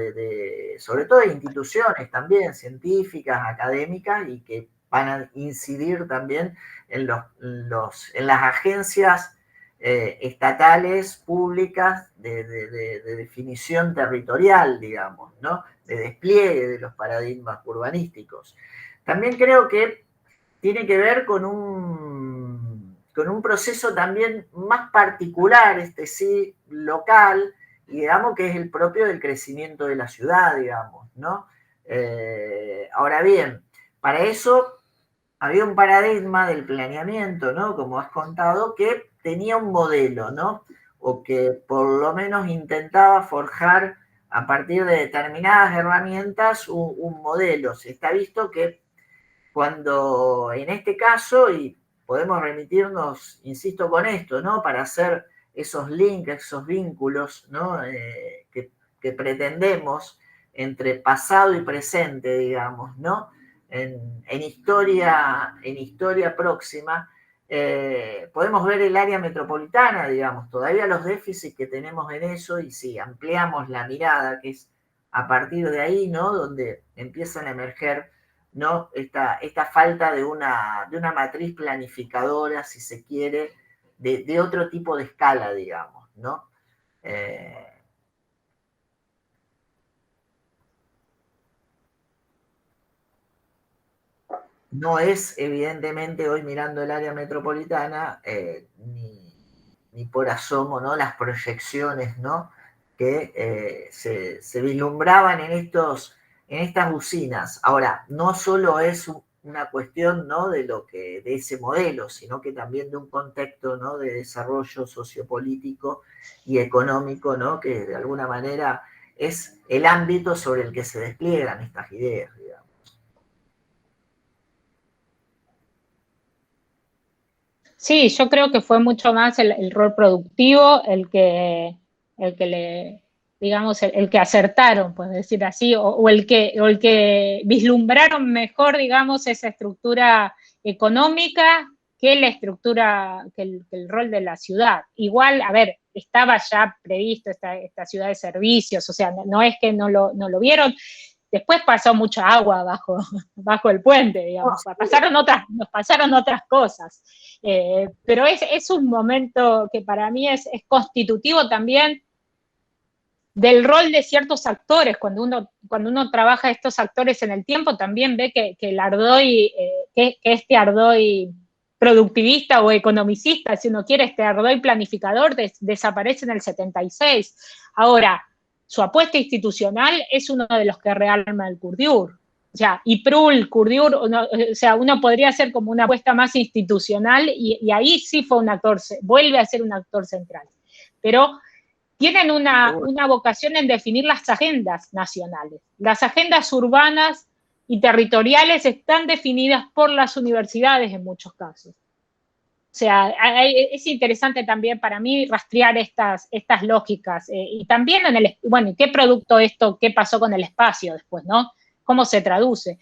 sobre todo de instituciones también, científicas, académicas, y que van a incidir también en las agencias estatales, públicas, de definición territorial, digamos, ¿no? De despliegue de los paradigmas urbanísticos. También creo que tiene que ver con un proceso también más particular, sí, local, y digamos que es el propio del crecimiento de la ciudad, digamos, ¿no? Ahora bien, para eso había un paradigma del planeamiento, ¿no? Como has contado, que tenía un modelo, ¿no? O que por lo menos intentaba forjar a partir de determinadas herramientas un modelo. Se está visto que cuando en este caso, y podemos remitirnos, insisto, con esto, ¿no? Para hacer esos links, esos vínculos, ¿no? Que pretendemos entre pasado y presente, digamos, ¿no? En historia próxima, podemos ver el área metropolitana, digamos, todavía los déficits que tenemos en eso, y si ampliamos la mirada, que es a partir de ahí, ¿no? Donde empiezan a emerger, ¿no? Esta falta de una matriz planificadora, si se quiere, de otro tipo de escala, digamos, ¿no? No es, evidentemente, hoy mirando el área metropolitana, ni por asomo, ¿no? Las proyecciones, ¿no? Que se vislumbraban en estas usinas. Ahora, no solo es una cuestión, ¿no? de ese modelo, sino que también de un contexto, ¿no? de desarrollo sociopolítico y económico, ¿no? Que de alguna manera es el ámbito sobre el que se despliegan estas ideas, digamos. Sí, yo creo que fue mucho más el rol productivo el que le, digamos, el que acertaron, pues decir así, o el que vislumbraron mejor, digamos, esa estructura económica que la estructura, que el rol de la ciudad. Igual, a ver, estaba ya previsto esta ciudad de servicios, o sea, no es que no lo vieron. Después pasó mucha agua bajo el puente, digamos. Nos pasaron otras cosas. Pero es un momento que para mí es constitutivo también del rol de ciertos actores. Cuando uno trabaja estos actores en el tiempo, también ve que el Ardoy, que este Ardoy productivista o economicista, si uno quiere, este Ardoy planificador, desaparece en el 76. Ahora, su apuesta institucional es uno de los que realma el Kurdiur. O sea, Iprul, Kurdiur, o sea, uno podría hacer como una apuesta más institucional y ahí sí fue un actor, vuelve a ser un actor central. Pero tienen una vocación en definir las agendas nacionales. Las agendas urbanas y territoriales están definidas por las universidades en muchos casos. O sea, es interesante también para mí rastrear estas lógicas. Y también ¿qué producto esto? ¿Qué pasó con el espacio después, no? ¿Cómo se traduce?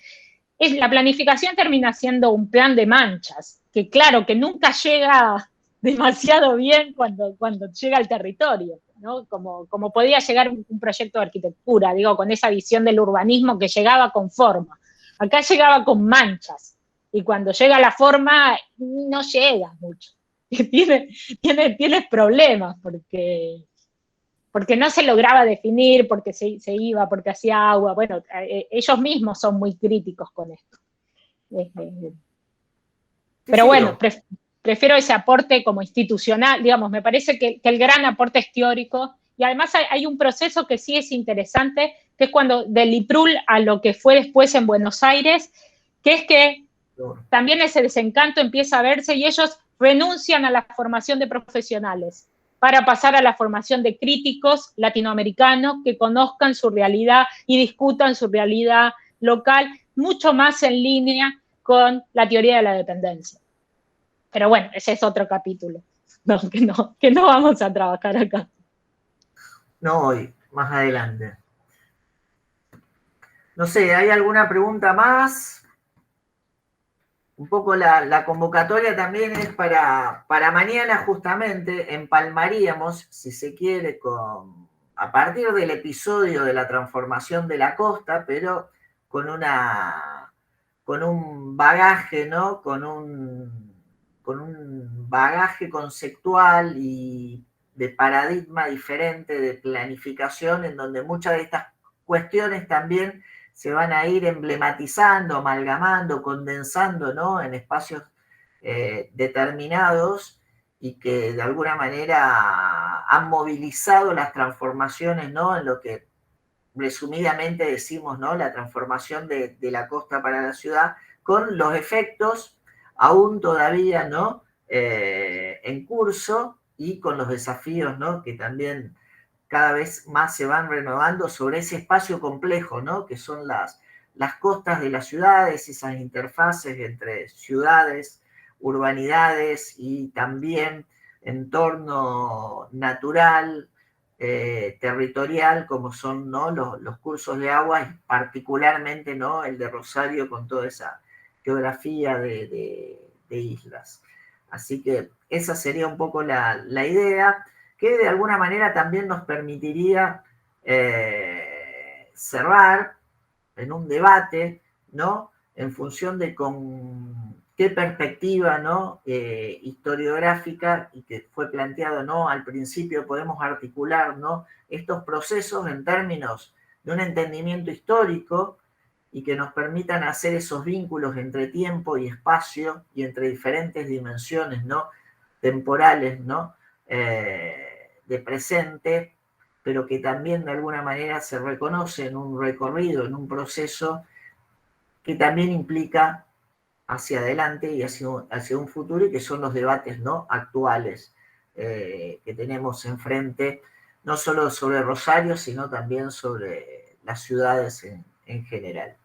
La planificación termina siendo un plan de manchas, que claro, que nunca llega demasiado bien cuando llega al territorio, ¿no? Como podía llegar un proyecto de arquitectura, digo, con esa visión del urbanismo que llegaba con forma. Acá llegaba con manchas. Y cuando llega la forma, no llega mucho. Tienes problemas porque no se lograba definir, porque se iba, porque hacía agua. Bueno, ellos mismos son muy críticos con esto. Pero bueno, prefiero ese aporte como institucional, digamos, me parece que el gran aporte es teórico. Y además hay un proceso que sí es interesante, que es cuando del Iprul a lo que fue después en Buenos Aires, que es que también ese desencanto empieza a verse y ellos renuncian a la formación de profesionales. para pasar a la formación de críticos latinoamericanos que conozcan su realidad y discutan su realidad local, mucho más en línea con la teoría de la dependencia. Pero bueno, ese es otro capítulo, que no vamos a trabajar acá. No hoy, más adelante. No sé, ¿hay alguna pregunta más? Un poco la convocatoria también es para mañana, justamente empalmaríamos, si se quiere, a partir del episodio de la transformación de la costa, pero con un bagaje, ¿no? Con un bagaje conceptual y de paradigma diferente de planificación, en donde muchas de estas cuestiones también se van a ir emblematizando, amalgamando, condensando, ¿no? En espacios determinados y que de alguna manera han movilizado las transformaciones, ¿no? En lo que resumidamente decimos, ¿no? La transformación de la costa para la ciudad, con los efectos aún todavía, ¿no? En curso y con los desafíos, ¿no? Que también cada vez más se van renovando sobre ese espacio complejo, ¿no? Que son las costas de las ciudades, esas interfaces entre ciudades, urbanidades y también entorno natural, territorial, como son, ¿no? los cursos de agua, y particularmente, ¿no? El de Rosario con toda esa geografía de islas. Así que esa sería un poco la idea, que de alguna manera también nos permitiría cerrar en un debate, ¿no? En función de con qué perspectiva, ¿no? Historiográfica, y que fue planteado, ¿no? Al principio podemos articular, ¿no? Estos procesos en términos de un entendimiento histórico y que nos permitan hacer esos vínculos entre tiempo y espacio y entre diferentes dimensiones, ¿no? Temporales, ¿no? De presente, pero que también de alguna manera se reconoce en un recorrido, en un proceso que también implica hacia adelante y hacia un futuro, y que son los debates, ¿no? Actuales que tenemos enfrente, no solo sobre Rosario, sino también sobre las ciudades en general.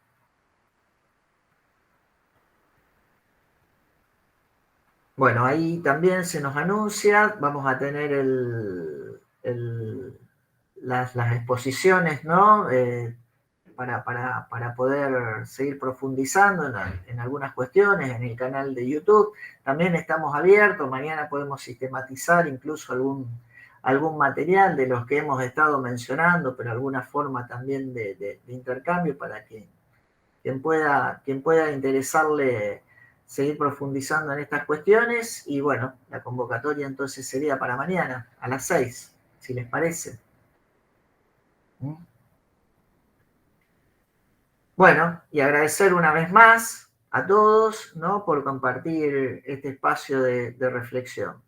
Bueno, ahí también se nos anuncia, vamos a tener las exposiciones, ¿no? Para poder seguir profundizando en algunas cuestiones en el canal de YouTube. También estamos abiertos, mañana podemos sistematizar incluso algún material de los que hemos estado mencionando, pero alguna forma también de intercambio para que quien pueda interesarle seguir profundizando en estas cuestiones. Y bueno, la convocatoria entonces sería para mañana a las 6, si les parece. Bueno, y agradecer una vez más a todos, ¿no? Por compartir este espacio de reflexión.